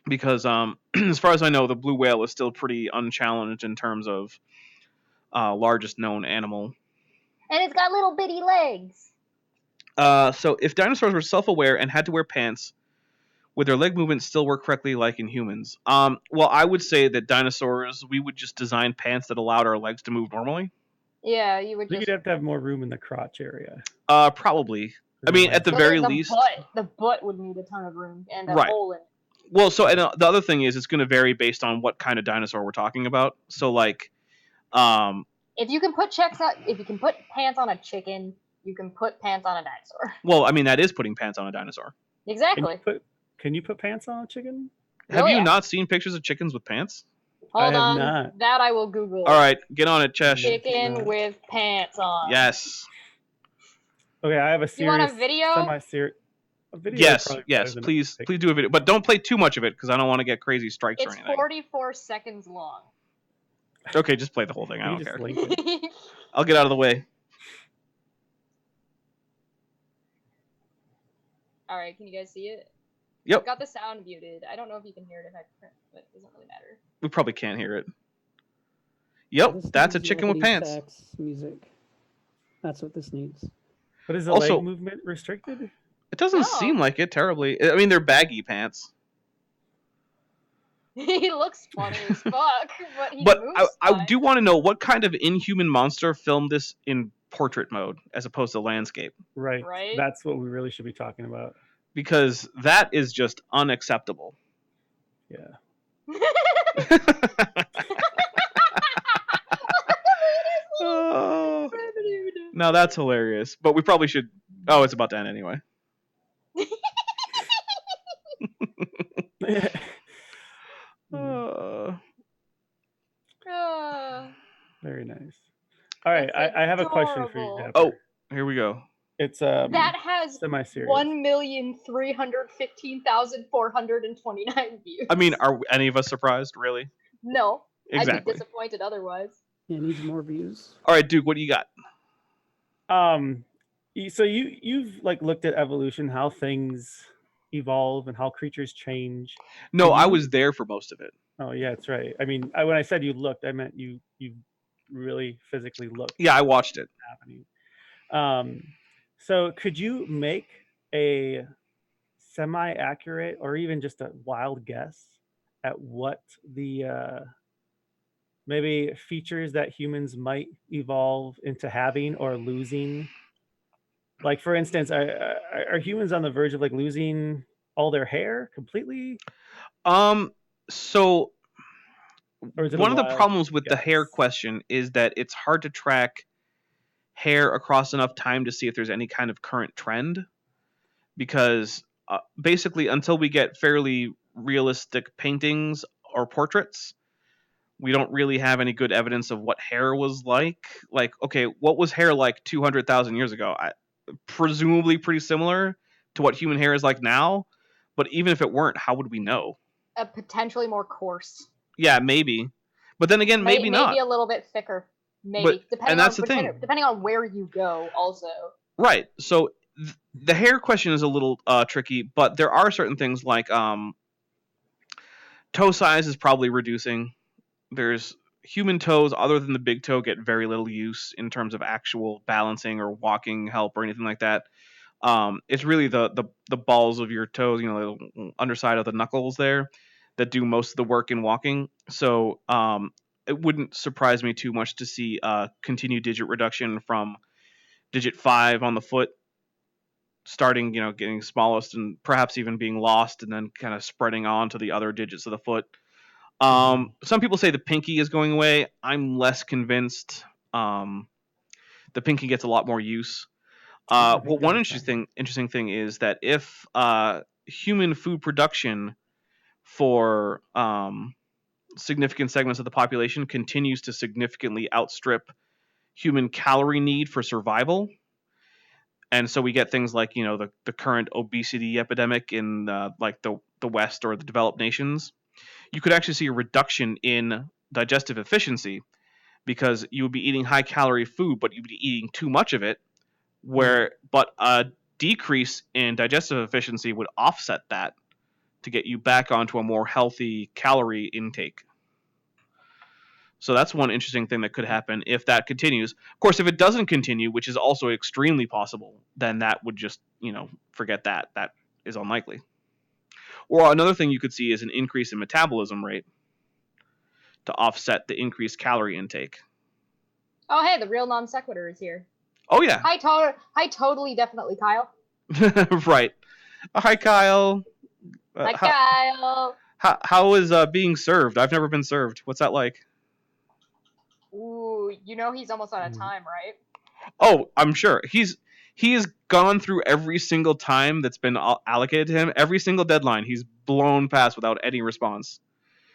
Because as far as I know, the blue whale is still pretty unchallenged in terms of largest known animal. And it's got little bitty legs. So if dinosaurs were self-aware and had to wear pants, would their leg movements still work correctly like in humans? Well, I would say that dinosaurs, we would just design pants that allowed our legs to move normally. Yeah, you would. You'd have to have more room in the crotch area. Probably. I mean, at the very least, the butt would need a ton of room and a hole in it. Well, so and the other thing is, it's going to vary based on what kind of dinosaur we're talking about. So, if you can put pants on a chicken, you can put pants on a dinosaur. Well, I mean, that is putting pants on a dinosaur. Exactly. Can you put pants on a chicken? Have you not seen pictures of chickens with pants? Hold on. Not. That I will Google. All right, get on it, Chesh. Chicken with pants on. Yes. Okay, I have a serious. You want a video? Semi-serious. Yes. Please do a video, but don't play too much of it because I don't want to get crazy strikes or anything. It's 44 seconds long. Okay, just play the whole thing. I You don't just care. link it. I'll get out of the way. All right, can you guys see it? Yep. I've got the sound muted. I don't know if you can hear it if I print, but it doesn't really matter. We probably can't hear it. Yep, that's a chicken with pants. Sax music. That's what this needs. But is the Also, leg movement restricted? It doesn't seem like it terribly. I mean, they're baggy pants. He looks funny as fuck, but he But moves I do want to know what kind of inhuman monster filmed this in portrait mode as opposed to landscape. Right. That's what we really should be talking about. Because that is just unacceptable. Yeah. Now that's hilarious. But we probably should. Oh, it's about to end anyway. Very nice. All right, I have a question for you, Dapper. Oh, here we go. It's that has semi-serious. 1,315,429 views. I mean, are any of us surprised? Really? No. Exactly. I'd be disappointed otherwise. It needs more views. All right, Duke, what do you got? So you've like looked at evolution, how things evolve and how creatures change. No, I was there for most of it. Oh yeah, that's right. I mean, when I said you looked, I meant you really physically looked. Yeah, I watched it. Happening. So could you make a semi-accurate or even just a wild guess at what the maybe features that humans might evolve into having or losing? Like, for instance, are humans on the verge of like losing all their hair completely? So one of the problems with guess? the hair question is that it's hard to track hair across enough time to see if there's any kind of current trend, because basically until we get fairly realistic paintings or portraits, we don't really have any good evidence of what hair was like. Like, okay, what was hair like 200,000 years ago? Presumably pretty similar to what human hair is like now, but even if it weren't, how would we know? Potentially more coarse. Yeah, maybe. But then again, maybe not. Maybe a little bit thicker. Maybe. Depending on where you go, also. Right. So the hair question is a little tricky, but there are certain things like toe size is probably reducing. There's human toes other than the big toe get very little use in terms of actual balancing or walking help or anything like that. It's really the balls of your toes, the underside of the knuckles there, that do most of the work in walking. So it wouldn't surprise me too much to see continued digit reduction from digit 5 on the foot, starting, getting smallest and perhaps even being lost and then kind of spreading on to the other digits of the foot. Some people say the pinky is going away. I'm less convinced. The pinky gets a lot more use. Well, one interesting thing is that if human food production for significant segments of the population continues to significantly outstrip human calorie need for survival, and so we get things like the current obesity epidemic in like the West or the developed nations, you could actually see a reduction in digestive efficiency because you would be eating high calorie food, but you'd be eating too much of it. But a decrease in digestive efficiency would offset that to get you back onto a more healthy calorie intake. So that's one interesting thing that could happen if that continues. Of course, if it doesn't continue, which is also extremely possible, then that would just, forget that. That is unlikely. Or another thing you could see is an increase in metabolism rate to offset the increased calorie intake. Oh, hey, the real non sequitur is here. Oh, yeah. Hi, totally, definitely, Kyle. Right. Hi, Kyle. Hi, Kyle. How is being served? I've never been served. What's that like? Ooh, he's almost out of time, right? Oh, I'm sure. He has gone through every single time that's been allocated to him. Every single deadline he's blown past without any response.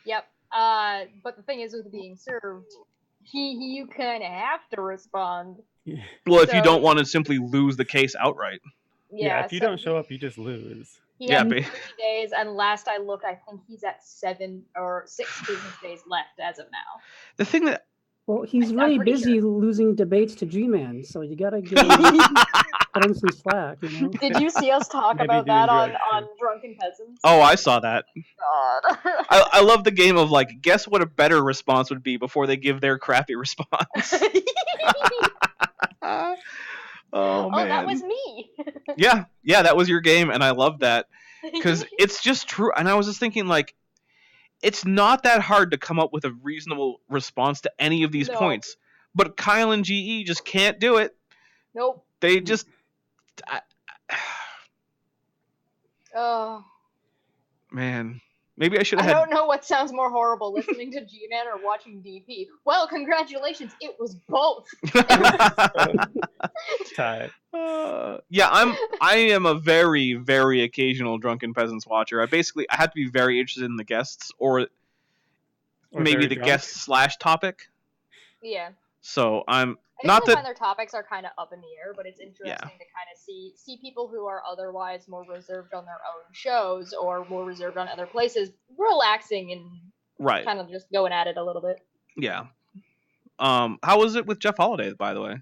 Yep. But the thing is, with being served, you kind of have to respond. Well, if you don't want to simply lose the case outright. Yeah, if you don't show up, you just lose. He had 3 days, and last I looked, I think he's at 7 or 6 business days left as of now. The thing that Well, he's really busy losing debates to G-Man, so you gotta give him, cut him some slack, you know? Did you see us talk about that on Drunken Peasants? Oh, I saw that. God. I love the game of, like, guess what a better response would be before they give their crappy response. Oh, man. That was me. Yeah, that was your game, and I love that. Because it's just true. And I was just thinking, like, it's not that hard to come up with a reasonable response to any of these points. But Kyle and GE just can't do it. Nope. They just... Oh. Man. Maybe I should have I don't know what sounds more horrible, listening to G-Man or watching DP. Well, congratulations, it was both. Tied. I am a very, very occasional Drunken Peasants watcher. I have to be very interested in the guests or maybe the guest / topic. Yeah. So I'm I not that find their topics are kind of up in the air, but it's interesting to kind of see people who are otherwise more reserved on their own shows or more reserved on other places relaxing and kind of just going at it a little bit. Yeah. How was it with Jeff Holiday, by the way?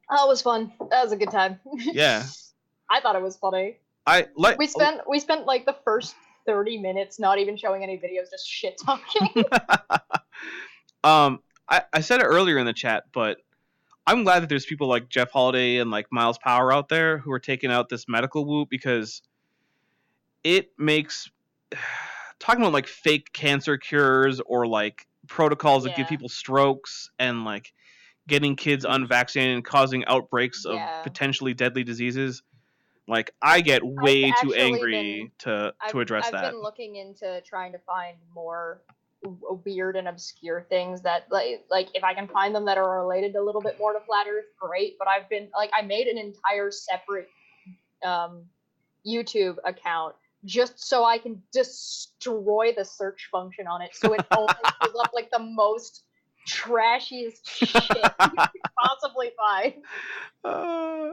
Oh, it was fun. That was a good time. Yeah. I thought it was funny. We spent like the first 30 minutes not even showing any videos, just shit talking. I said it earlier in the chat, but I'm glad that there's people like Jeff Holiday and like Miles Power out there who are taking out this medical whoop, because it makes talking about like fake cancer cures or like protocols that give people strokes and like getting kids unvaccinated and causing outbreaks of potentially deadly diseases. Like, I get way too angry to address that. I've been looking into trying to find more weird and obscure things that like if I can find them that are related a little bit more to Flat Earth, great. But I've been like, I made an entire separate YouTube account just so I can destroy the search function on it, so it only pulls up like the most trashiest shit you can possibly find.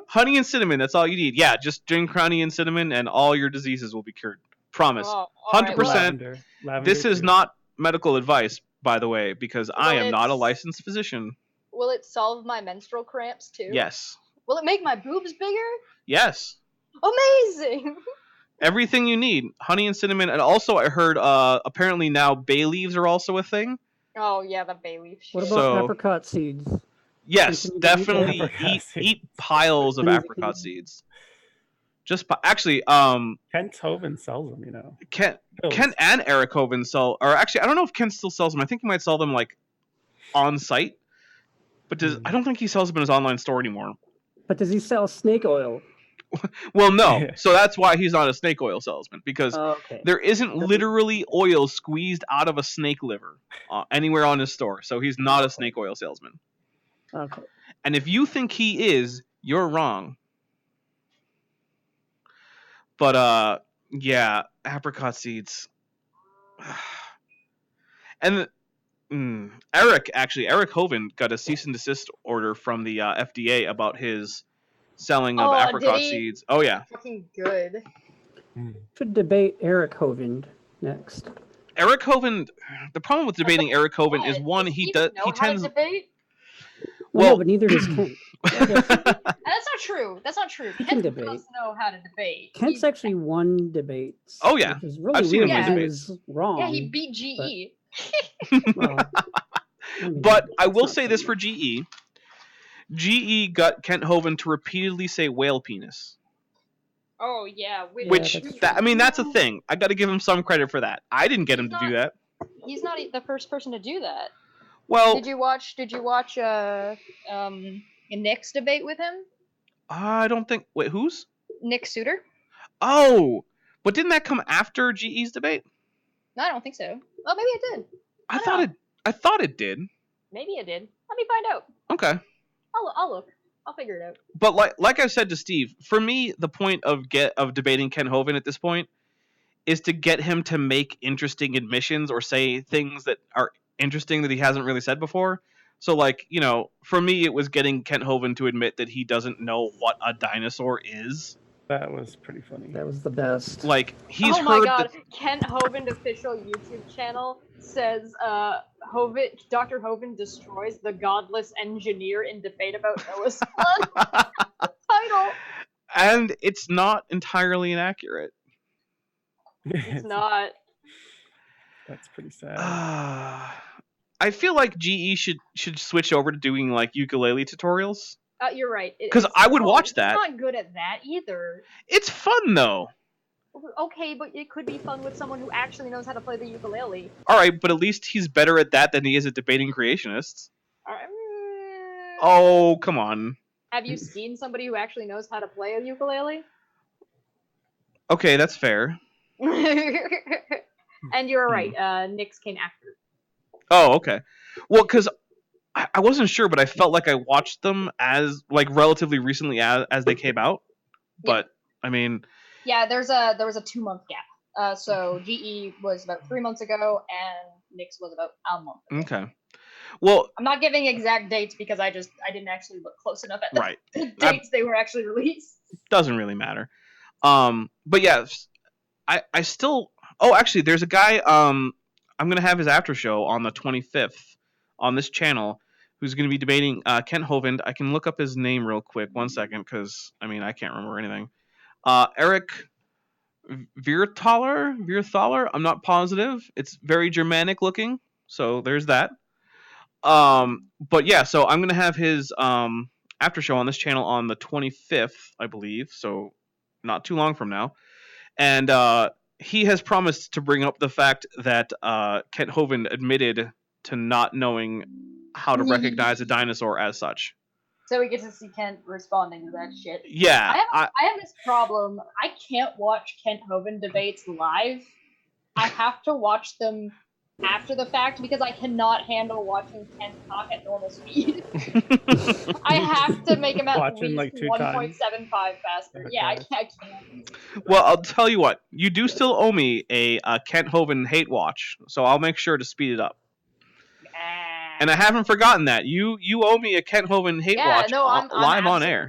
Honey and cinnamon, that's all you need. Yeah, just drink honey and cinnamon and all your diseases will be cured. Promise. 100%. Lavender this is not medical advice, by the way, because I am not a licensed physician. Will it solve my menstrual cramps too? Yes. Will it make my boobs bigger? Yes. Amazing. Everything you need. Honey and cinnamon. And also I heard apparently now bay leaves are also a thing. Oh yeah, the bay leaf shit. What about apricot seeds? Yes, definitely eat piles of apricot seeds. Just actually, Kent Hovind sells them, you know. Kent and Eric Hovind sell, or actually, I don't know if Kent still sells them. I think he might sell them like on site, but I don't think he sells them in his online store anymore. But does he sell snake oil? Well, no. So that's why he's not a snake oil salesman, because there isn't literally oil squeezed out of a snake liver anywhere on his store. So he's not a snake oil salesman. Okay. And if you think he is, you're wrong. But yeah, apricot seeds. And Eric Hovind got a cease and desist order from the FDA about his selling of apricot seeds. Oh yeah. Fucking good. Should debate Eric Hovind next. Eric Hovind. The problem with debating Eric Hovind is one, he tends. To debate? Well, no, but neither does Kent. That's not true. Kent does know how to debate. Kent's actually won debates. Oh yeah, which is really I've seen him win debates. Wrong. Yeah, he beat GE. But I will say this for GE. GE got Kent Hovind to repeatedly say whale penis. Oh yeah, that's a thing. I got to give him some credit for that. I didn't get him to do that. He's not the first person to do that. Well, did you watch Nick's debate with him? I don't think. Wait, whose? Nick Suter. Oh, but didn't that come after GE's debate? No, I don't think so. Well, maybe it did. I thought it did. Maybe it did. Let me find out. Okay. I'll look. I'll figure it out. But like I said to Steve, for me, the point of debating Ken Hovind at this point is to get him to make interesting admissions or say things that are interesting that he hasn't really said before. So, like, for me, it was getting Kent Hovind to admit that he doesn't know what a dinosaur is. That was pretty funny. That was the best. Like he's oh my heard god, that Kent Hovind official YouTube channel says Dr. Hovind destroys the godless engineer in debate about Noah's flood. Title. And it's not entirely inaccurate. It's not. That's pretty sad. I feel like GE should switch over to doing like ukulele tutorials. You're right. Because I would watch that. I'm not good at that either. It's fun though. Okay, but it could be fun with someone who actually knows how to play the ukulele. All right, but at least he's better at that than he is at debating creationists. Oh, come on. Have you seen somebody who actually knows how to play a ukulele? Okay, that's fair. And you're right. Nyx came after. Oh, okay. Well, because I wasn't sure, but I felt like I watched them as like relatively recently as they came out. But I mean, yeah, there was a 2-month gap. So GE was about 3 months ago, and Nyx was about a month ago. Okay. Well, I'm not giving exact dates because I didn't actually look close enough at the right. dates they were actually released. Doesn't really matter. But yeah, I still. Oh, actually, there's a guy. I'm gonna have his after show on the 25th on this channel, who's gonna be debating Kent Hovind. I can look up his name real quick. 1 second, because I mean I can't remember anything. Eric Vierthaler. I'm not positive. It's very Germanic looking, so there's that. But yeah, so I'm gonna have his after show on this channel on the 25th, I believe. So not too long from now, and he has promised to bring up the fact that Kent Hovind admitted to not knowing how to recognize a dinosaur as such. So we get to see Kent responding to that shit. Yeah. I have this problem. I can't watch Kent Hovind debates live. I have to watch them after the fact because I cannot handle watching Kent talk at normal speed. I have to make him at least like 1.75 faster. Yeah, I can't. Well, I'll tell you what. You do still owe me a Kent Hovind hate watch, so I'll make sure to speed it up. And I haven't forgotten that. You owe me a Kent Hovind hate watch live on air.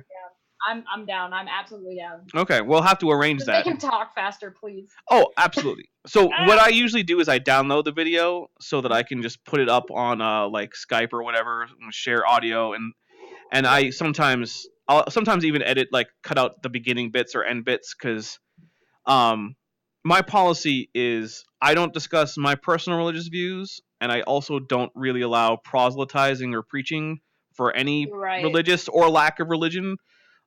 Down. I'm down. I'm absolutely down. Okay, we'll have to arrange Just that. Make him talk faster, please. Oh, absolutely. So what I usually do is I download the video so that I can just put it up on like Skype or whatever, share audio, and I'll sometimes even edit, like cut out the beginning bits or end bits, because my policy is I don't discuss my personal religious views, and I also don't really allow proselytizing or preaching for any religious or lack of religion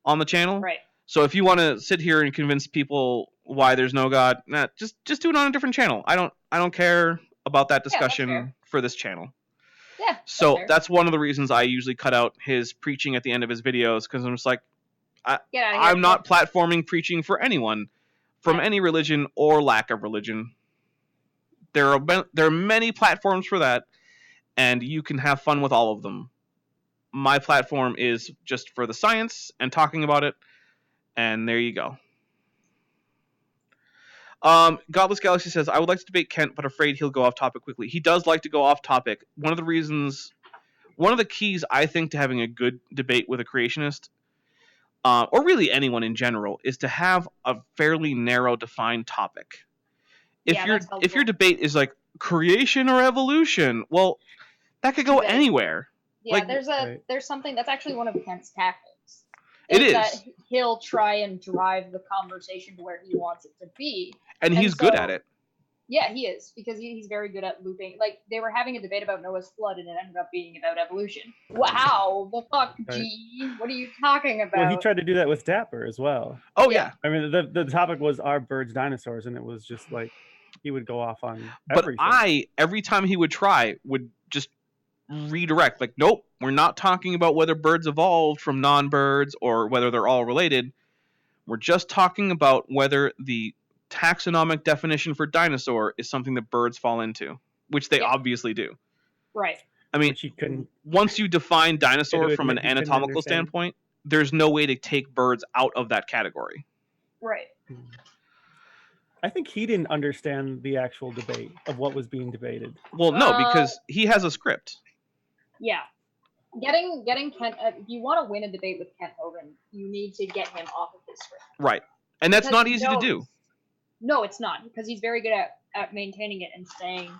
on the channel. Right. So if you want to sit here and convince people why there's no God, just do it on a different channel. I don't care about that discussion for this channel. Yeah. So that's one of the reasons I usually cut out his preaching at the end of his videos, because I'm just like, I'm not platforming preaching for anyone from any religion or lack of religion. There are many platforms for that, and you can have fun with all of them. My platform is just for the science and talking about it, and there you go. Godless Galaxy says, I would like to debate Kent, but afraid he'll go off topic quickly. He does like to go off topic. One of the keys, I think, to having a good debate with a creationist, or really anyone in general, is to have a fairly narrow, defined topic. If your debate is like creation or evolution, well, that could go anywhere. Yeah, there's something that's actually one of Kent's tactics. It is that he'll try and drive the conversation to where he wants it to be, and he's good at it. Yeah, he is, because he's very good at looping. Like, they were having a debate about Noah's flood, and it ended up being about evolution. Wow, the fuck, G? What are you talking about? Well, he tried to do that with Dapper as well. Oh yeah. I mean, the topic was, are birds dinosaurs, and it was just like he would go off on everything. But every time he would try, would just redirect, like, nope, we're not talking about whether birds evolved from non-birds or whether they're all related. We're just talking about whether the taxonomic definition for dinosaur is something that birds fall into, which they obviously do. Right. I mean, once you define dinosaur from an anatomical standpoint, there's no way to take birds out of that category. Right. I think he didn't understand the actual debate of what was being debated. Well, no, because he has a script. Yeah. Getting Kent, if you want to win a debate with Kent Hovind, you need to get him off of his script. Right. And that's not easy to do. No, it's not, because he's very good at maintaining it and staying.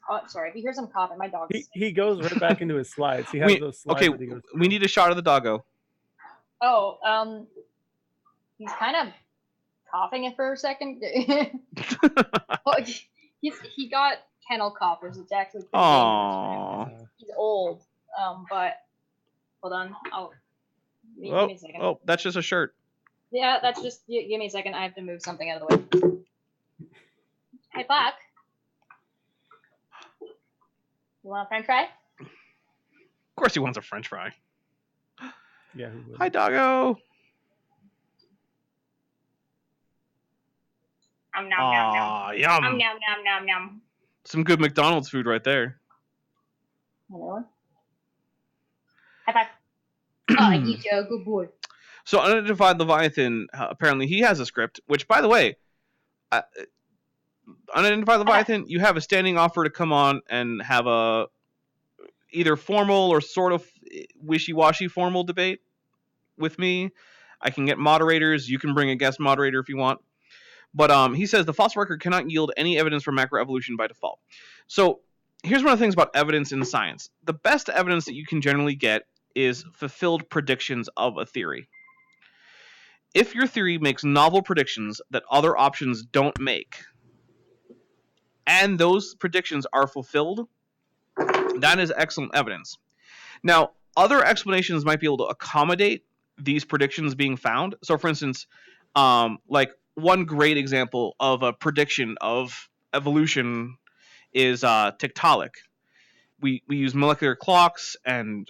Oh, sorry. If you hear some coughing, my dog. He goes right back into his slides. He has those slides that he goes through. We need a shot of the doggo. Oh, he's kind of coughing it for a second. Well, he got kennel coughers. It's actually pretty dangerous. He's old. But hold on. Give me a second. Oh, that's just a shirt. Yeah, that's just. Give me a second. I have to move something out of the way. Hey, Buck. You want a French fry? Of course, he wants a French fry. Yeah. Hi, doggo. Nom nom yum. nom nom nom nom. Some good McDonald's food right there. Hello. High five. Oh, you Joe, good boy. So Unidentified Leviathan, apparently he has a script, which, by the way, Unidentified Leviathan, you have a standing offer to come on and have a either formal or sort of wishy-washy formal debate with me. I can get moderators. You can bring a guest moderator if you want. But he says the fossil record cannot yield any evidence for macroevolution by default. So here's one of the things about evidence in science. The best evidence that you can generally get is fulfilled predictions of a theory. If your theory makes novel predictions that other options don't make, and those predictions are fulfilled, that is excellent evidence. Now, other explanations might be able to accommodate these predictions being found. So, for instance, like one great example of a prediction of evolution is Tiktaalik. We use molecular clocks and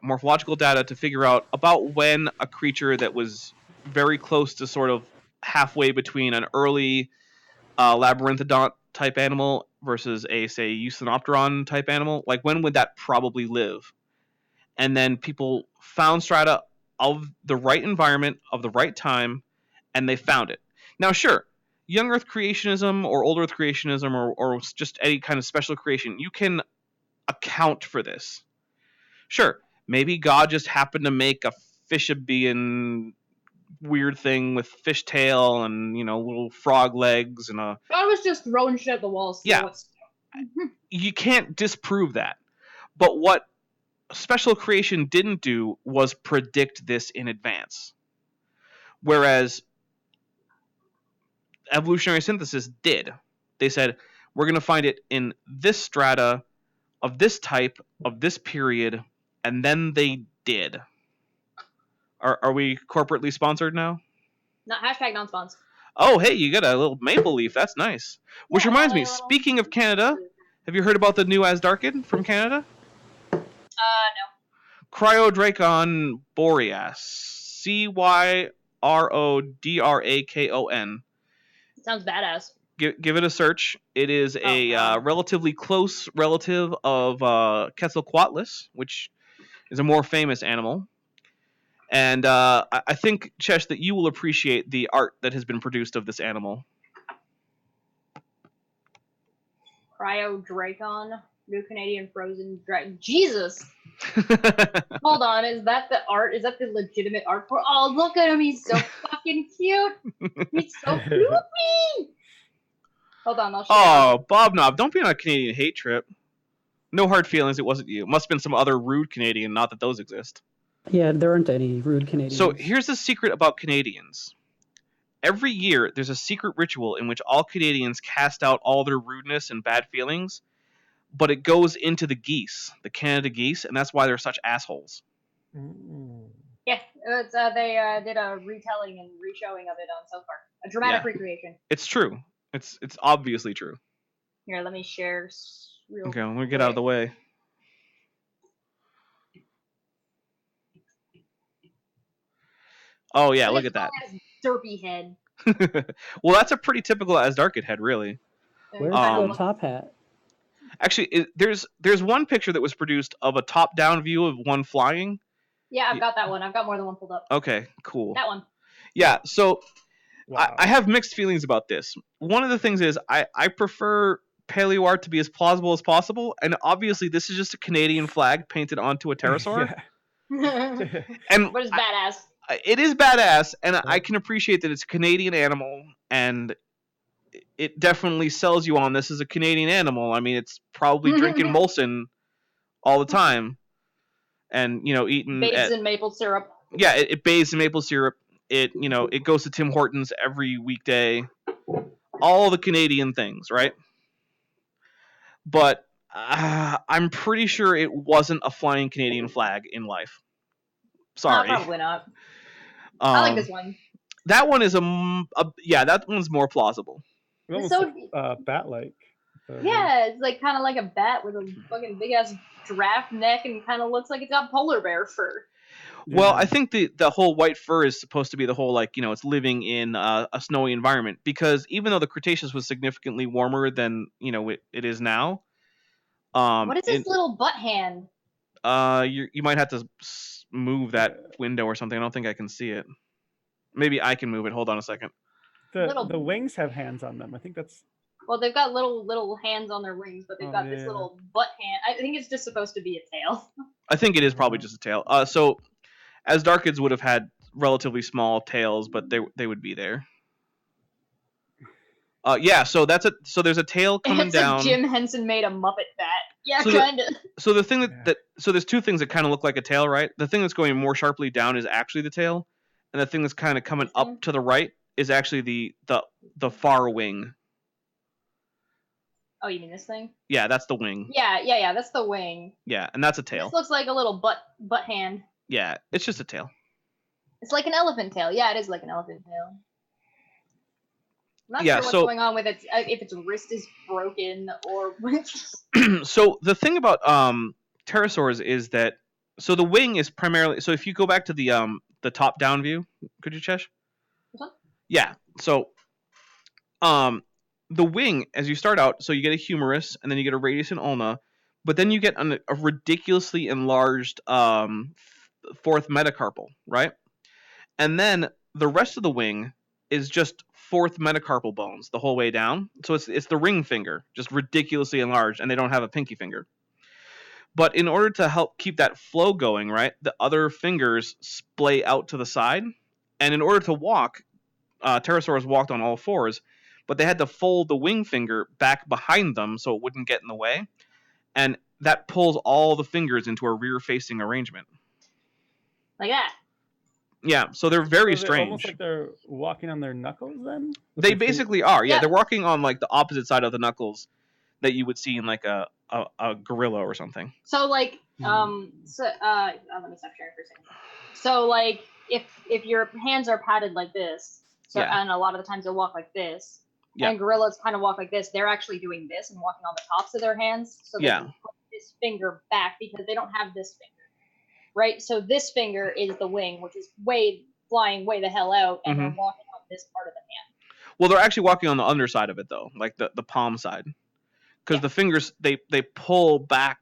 morphological data to figure out about when a creature that was very close to sort of halfway between an early labyrinthodont type animal versus a, say, Euthenopteron type animal, like when would that probably live? And then people found strata of the right environment, of the right time, and they found it. Now, sure, young Earth creationism or old Earth creationism or just any kind of special creation, you can account for this. Sure, maybe God just happened to make a fishabean weird thing with fishtail and, little frog legs and a... God was just throwing shit at the walls. Yeah. You can't disprove that. But what special creation didn't do was predict this in advance. Whereas evolutionary synthesis did. They said, we're going to find it in this strata of this type of this period, and then they did. Are we corporately sponsored now? Not hashtag non-spons. Oh, hey, you got a little maple leaf. That's nice. Which reminds me, speaking of Canada, have you heard about the new Asdarkid from Canada? No. Cryodrakon boreas. Cyrodrakon. Sounds badass. Give it a search. It is a relatively close relative of Quetzalcoatlus, which is a more famous animal. And I think, Chesh, that you will appreciate the art that has been produced of this animal. Cryodrakon, new Canadian frozen dragon. Jesus! Hold on, is that the art? Is that the legitimate art for? Oh, look at him! He's so fucking cute. He's so cute. Hold on, I'll show you. Oh, Bob Knob, don't be on a Canadian hate trip. No hard feelings. It wasn't you. It must have been some other rude Canadian. Not that those exist. Yeah, there aren't any rude Canadians. So here's the secret about Canadians. Every year, there's a secret ritual in which all Canadians cast out all their rudeness and bad feelings, but it goes into the geese, the Canada geese, and that's why they're such assholes. Yeah, it's, they did a retelling and reshowing of it on South Park. A dramatic recreation. It's true. It's obviously true. Here, let me share. Okay, let me get out of the way. Oh yeah, look at that. Derpy head. Well, that's a pretty typical Asdarkid head, really. Where's the top hat? Actually, there's one picture that was produced of a top-down view of one flying. Yeah, I've got that one. I've got more than one pulled up. Okay, cool. That one. Yeah, so wow. I have mixed feelings about this. One of the things is I prefer paleo art to be as plausible as possible, and obviously this is just a Canadian flag painted onto a pterosaur. And but it's badass. It is badass, and I can appreciate that it's a Canadian animal, and it definitely sells you on this as a Canadian animal. I mean, it's probably drinking Molson all the time, and eating bathes in maple syrup. Yeah, it bathes in maple syrup. It goes to Tim Hortons every weekday. All the Canadian things, right? But I'm pretty sure it wasn't a flying Canadian flag in life. Sorry. Probably not. I like this one. That one is that one's more plausible. It almost bat-like. Yeah, it's like kind of like a bat with a fucking big ass giraffe neck, and kind of looks like it's got polar bear fur. Well, I think the whole white fur is supposed to be the whole it's living in a snowy environment, because even though the Cretaceous was significantly warmer than it is now. What is this little butt hand? You might have to move that window or something. I don't think I can see it. Maybe I can move it. Hold on a second. The wings have hands on them. I think that's. Well, they've got little hands on their wings, but they've got this little butt hand. I think it's just supposed to be a tail. I think it is probably just a tail. So as Darkids would have had relatively small tails, but they would be there. Yeah, so there's a tail coming down. It's like Jim Henson made a Muppet bat. Yeah, kind of. So the thing so there's two things that kind of look like a tail, right? The thing that's going more sharply down is actually the tail, and the thing that's kind of coming up to the right is actually the far wing. Oh, you mean this thing? Yeah, that's the wing. Yeah, that's the wing. Yeah, and that's a tail. This looks like a little butt hand. Yeah, it's just a tail. It's like an elephant tail. Yeah, it is like an elephant tail. I'm not sure what's going on with it, if its wrist is broken or. So the thing about pterosaurs is that the wing is primarily, so if you go back to the top down view, could you, Chesh? Yeah. So the wing, as you start out, so you get a humerus, and then you get a radius and ulna, but then you get a ridiculously enlarged fourth metacarpal, right? And then the rest of the wing is just fourth metacarpal bones the whole way down. So it's the ring finger, just ridiculously enlarged, and they don't have a pinky finger. But in order to help keep that flow going, right, the other fingers splay out to the side. And in order to walk, pterosaurs walked on all fours, but they had to fold the wing finger back behind them so it wouldn't get in the way. And that pulls all the fingers into a rear-facing arrangement. Like that? Yeah, so they're very strange. Almost like they're walking on their knuckles then? They basically are. Yeah, they're walking on like the opposite side of the knuckles that you would see in like a gorilla or something. So like let me stop sharing for a second. So like if your hands are padded like this, and a lot of the times they'll walk like this, and gorillas kind of walk like this, they're actually doing this and walking on the tops of their hands, so they can put this finger back because they don't have this finger. Right, so this finger is the wing, which is flying way the hell out, and they're walking on this part of the hand. Well, they're actually walking on the underside of it though, like the palm side, because the fingers they pull back,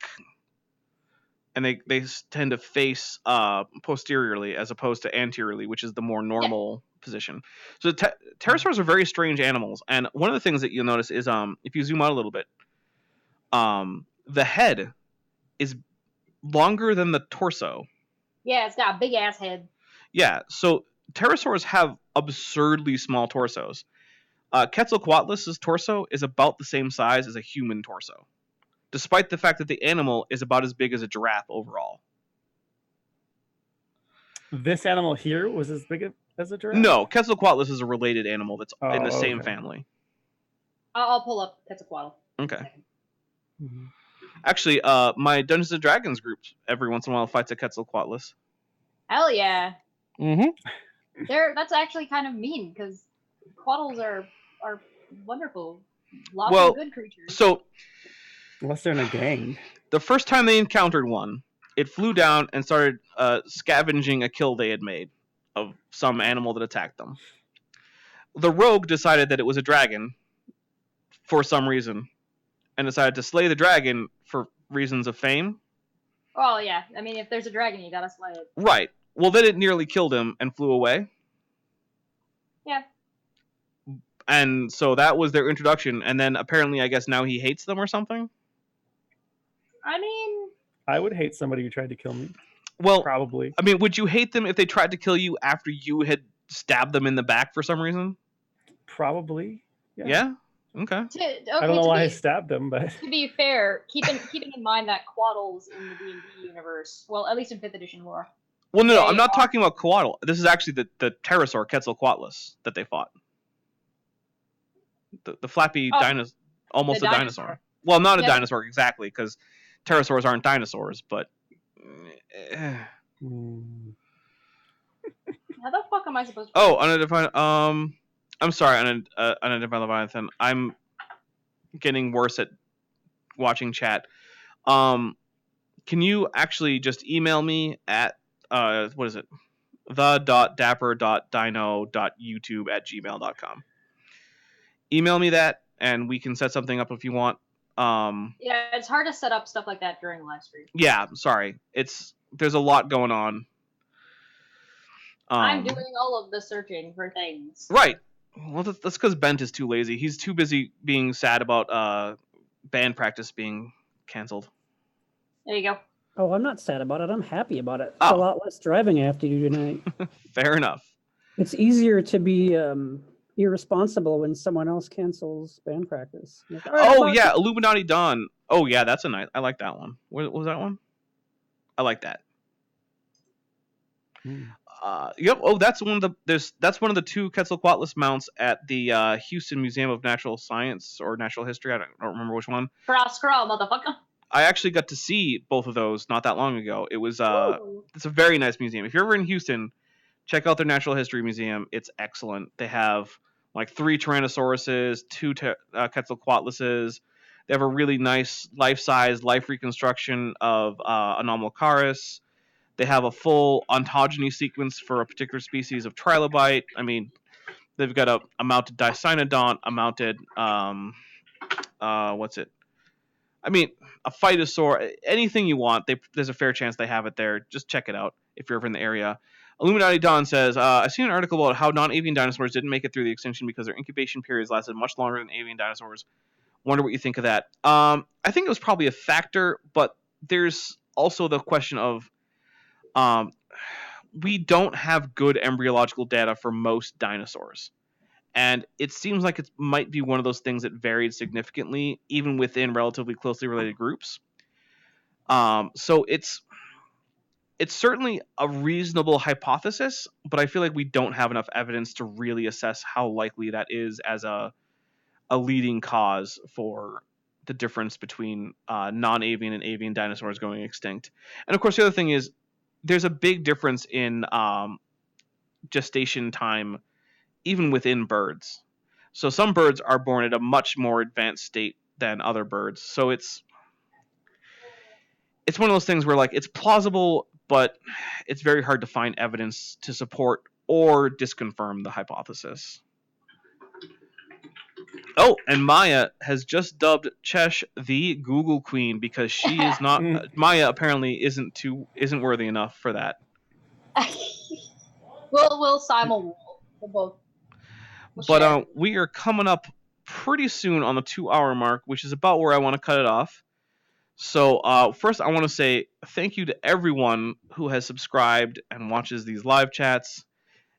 and they tend to face posteriorly as opposed to anteriorly, which is the more normal position. So pterosaurs are very strange animals, and one of the things that you'll notice is if you zoom out a little bit, the head is longer than the torso. Yeah, it's got a big ass head. Yeah, so pterosaurs have absurdly small torsos. Quetzalcoatlus' torso is about the same size as a human torso, despite the fact that the animal is about as big as a giraffe overall. This animal here was as big as a giraffe? No, Quetzalcoatlus is a related animal that's in the same family. I'll pull up Quetzalcoatl. Okay. Mm-hmm. Actually, my Dungeons and Dragons group every once in a while fights a Quetzalcoatlus. Hell yeah. Mm-hmm. That's actually kind of mean because quattles are wonderful. Lots of good creatures. So, unless they're in a gang. The first time they encountered one, it flew down and started scavenging a kill they had made of some animal that attacked them. The rogue decided that it was a dragon for some reason, and decided to slay the dragon for reasons of fame. Oh, yeah. I mean, if there's a dragon, you gotta slay it. Right. Well, then it nearly killed him and flew away. Yeah. And so that was their introduction, and then apparently, I guess now he hates them or something? I mean... I would hate somebody who tried to kill me. Well, probably. I mean, would you hate them if they tried to kill you after you had stabbed them in the back for some reason? Probably. Yeah? Okay. I don't know why I stabbed them, but to be fair, keeping in mind that Quaddles in the D&D universe, well, at least in 5th edition lore. Well, no, I'm not talking about Coatl. This is actually the pterosaur Quetzalcoatlus that they fought. The flappy dinosaur, almost a dinosaur. Well, not a dinosaur exactly, because pterosaurs aren't dinosaurs, but. How the fuck am I supposed to? Oh, unidentified. I'm sorry, unidentified Leviathan. I'm getting worse at watching chat. Can you actually just email me at what is it? the.dapper.dino.youtube@gmail.com. Email me that, and we can set something up if you want. Yeah, it's hard to set up stuff like that during a live stream. Yeah, sorry. There's a lot going on. I'm doing all of the searching for things. Right. Well, that's because Bent is too lazy. He's too busy being sad about band practice being canceled. There you go. Oh, I'm not sad about it. I'm happy about it. It's a lot less driving I have to do tonight. Fair enough. It's easier to be irresponsible when someone else cancels band practice. Like, yeah, Illuminati Dawn. Oh yeah, that's a nice. I like that one. What was that one? I like that. Yep. Oh, that's one of the 2 Quetzalcoatlus mounts at the Houston Museum of Natural Science or Natural History. I don't remember which one. Scroll, motherfucker. I actually got to see both of those not that long ago. It was it's a very nice museum. If you're ever in Houston, check out their Natural History Museum. It's excellent. They have like 3 Tyrannosauruses, 2 Quetzalcoatluses. They have a really nice life-size life reconstruction of Anomalocaris. They have a full ontogeny sequence for a particular species of trilobite. I mean, they've got a mounted Dicynodont, a mounted what's it? I mean, a Phytosaur, anything you want. There's a fair chance they have it there. Just check it out if you're ever in the area. Illuminati Dawn says, I've seen an article about how non-avian dinosaurs didn't make it through the extinction because their incubation periods lasted much longer than avian dinosaurs. Wonder what you think of that. I think it was probably a factor, but there's also the question of we don't have good embryological data for most dinosaurs. And it seems like it might be one of those things that varied significantly, even within relatively closely related groups. So it's certainly a reasonable hypothesis, but I feel like we don't have enough evidence to really assess how likely that is as a leading cause for the difference between non-avian and avian dinosaurs going extinct. And of course, the other thing is there's a big difference in gestation time even within birds. So some birds are born at a much more advanced state than other birds. So it's one of those things where like it's plausible, but it's very hard to find evidence to support or disconfirm the hypothesis. Oh, and Maya has just dubbed Chesh the Google Queen because she is not. Maya apparently isn't worthy enough for that. We'll simul both. But we are coming up pretty soon on the 2-hour mark, which is about where I want to cut it off. So first, I want to say thank you to everyone who has subscribed and watches these live chats.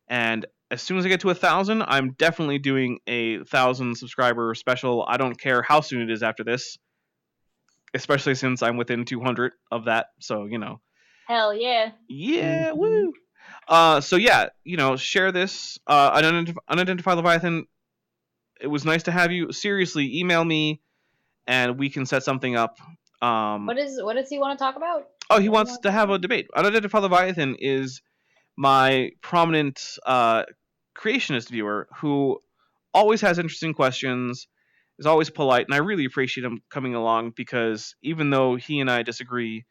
And as soon as I get to 1,000, I'm definitely doing a 1,000 subscriber special. I don't care how soon it is after this, especially since I'm within 200 of that. So, you know. Hell yeah. Yeah, woo. So yeah, share this. Unidentified Leviathan, it was nice to have you. Seriously, email me and we can set something up. What does he want to talk about? Oh, he wants to have a debate. Unidentified Leviathan is my prominent creationist viewer who always has interesting questions, is always polite, and I really appreciate him coming along because even though he and I disagree,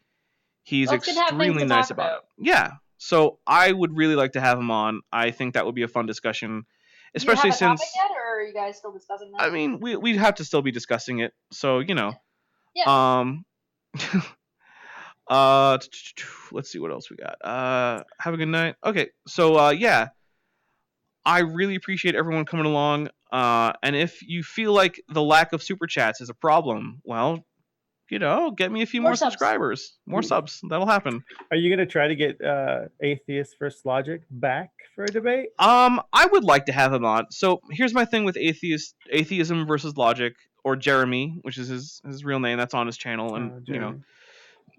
he's extremely nice about it. Yeah. So I would really like to have him on. I think that would be a fun discussion, especially since. Do you have a since. topic yet, or are you guys still discussing that? I mean, we'd have to still be discussing it. So Yeah. Let's see what else we got. Have a good night. Okay, so yeah, I really appreciate everyone coming along. And if you feel like the lack of super chats is a problem, well, get me a few more subscribers, more subs. That'll happen. Are you gonna try to get Atheist versus Logic back for a debate? I would like to have him on. So here's my thing with atheism versus logic, or Jeremy, which is his real name. That's on his channel, and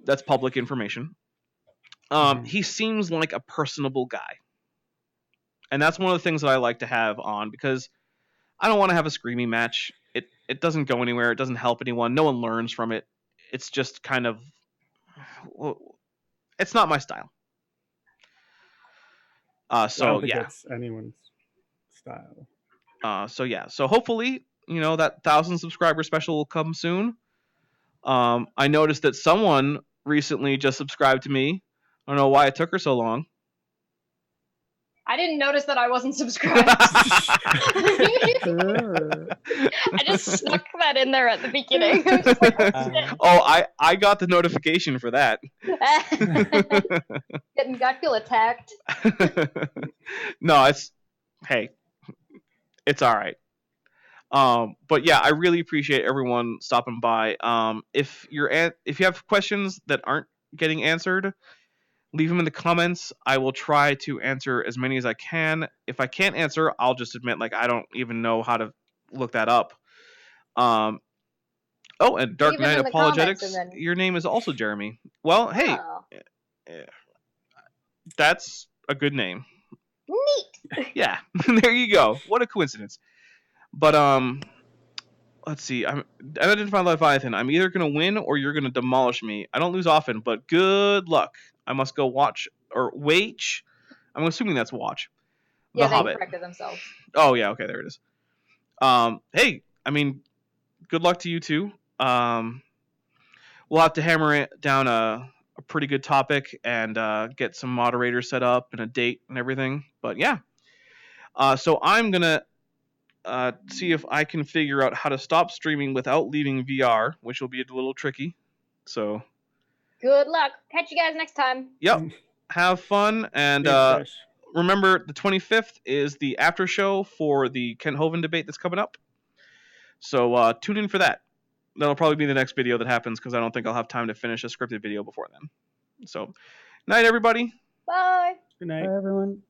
that's public information. He seems like a personable guy, and that's one of the things that I like to have on, because I don't want to have a screaming match. It doesn't go anywhere. It doesn't help anyone. No one learns from it. It's just kind of, it's not my style. I don't think that's anyone's style. So hopefully, that 1,000 subscriber special will come soon. I noticed that someone recently just subscribed to me. I don't know why it took her so long. I didn't notice that I wasn't subscribed. I just stuck that in there at the beginning. Just like, I got the notification for that. I feel attacked. No, it's all right. But yeah, I really appreciate everyone stopping by. If you have questions that aren't getting answered, leave them in the comments. I will try to answer as many as I can. If I can't answer, I'll just admit I don't even know how to look that up. And Dark Knight Apologetics, your name is also Jeremy. Well, hey, that's a good name. Neat. Yeah, there you go. What a coincidence. But let's see. I'm Unidentified Leviathan. I'm either gonna win or you're gonna demolish me. I don't lose often, but good luck. I must go watch or wait. I'm assuming that's watch. The Hobbit. They corrected themselves. Oh yeah, okay, there it is. Hey, good luck to you too. We'll have to hammer it down a pretty good topic and get some moderators set up and a date and everything. But yeah. So I'm gonna see if I can figure out how to stop streaming without leaving VR, which will be a little tricky. So good luck. Catch you guys next time. Yep. Have fun, and remember the 25th is the after show for the Kent Hovind debate that's coming up. So tune in for that. That'll probably be the next video that happens, because I don't think I'll have time to finish a scripted video before then. So, night everybody. Bye. Good night. Bye everyone.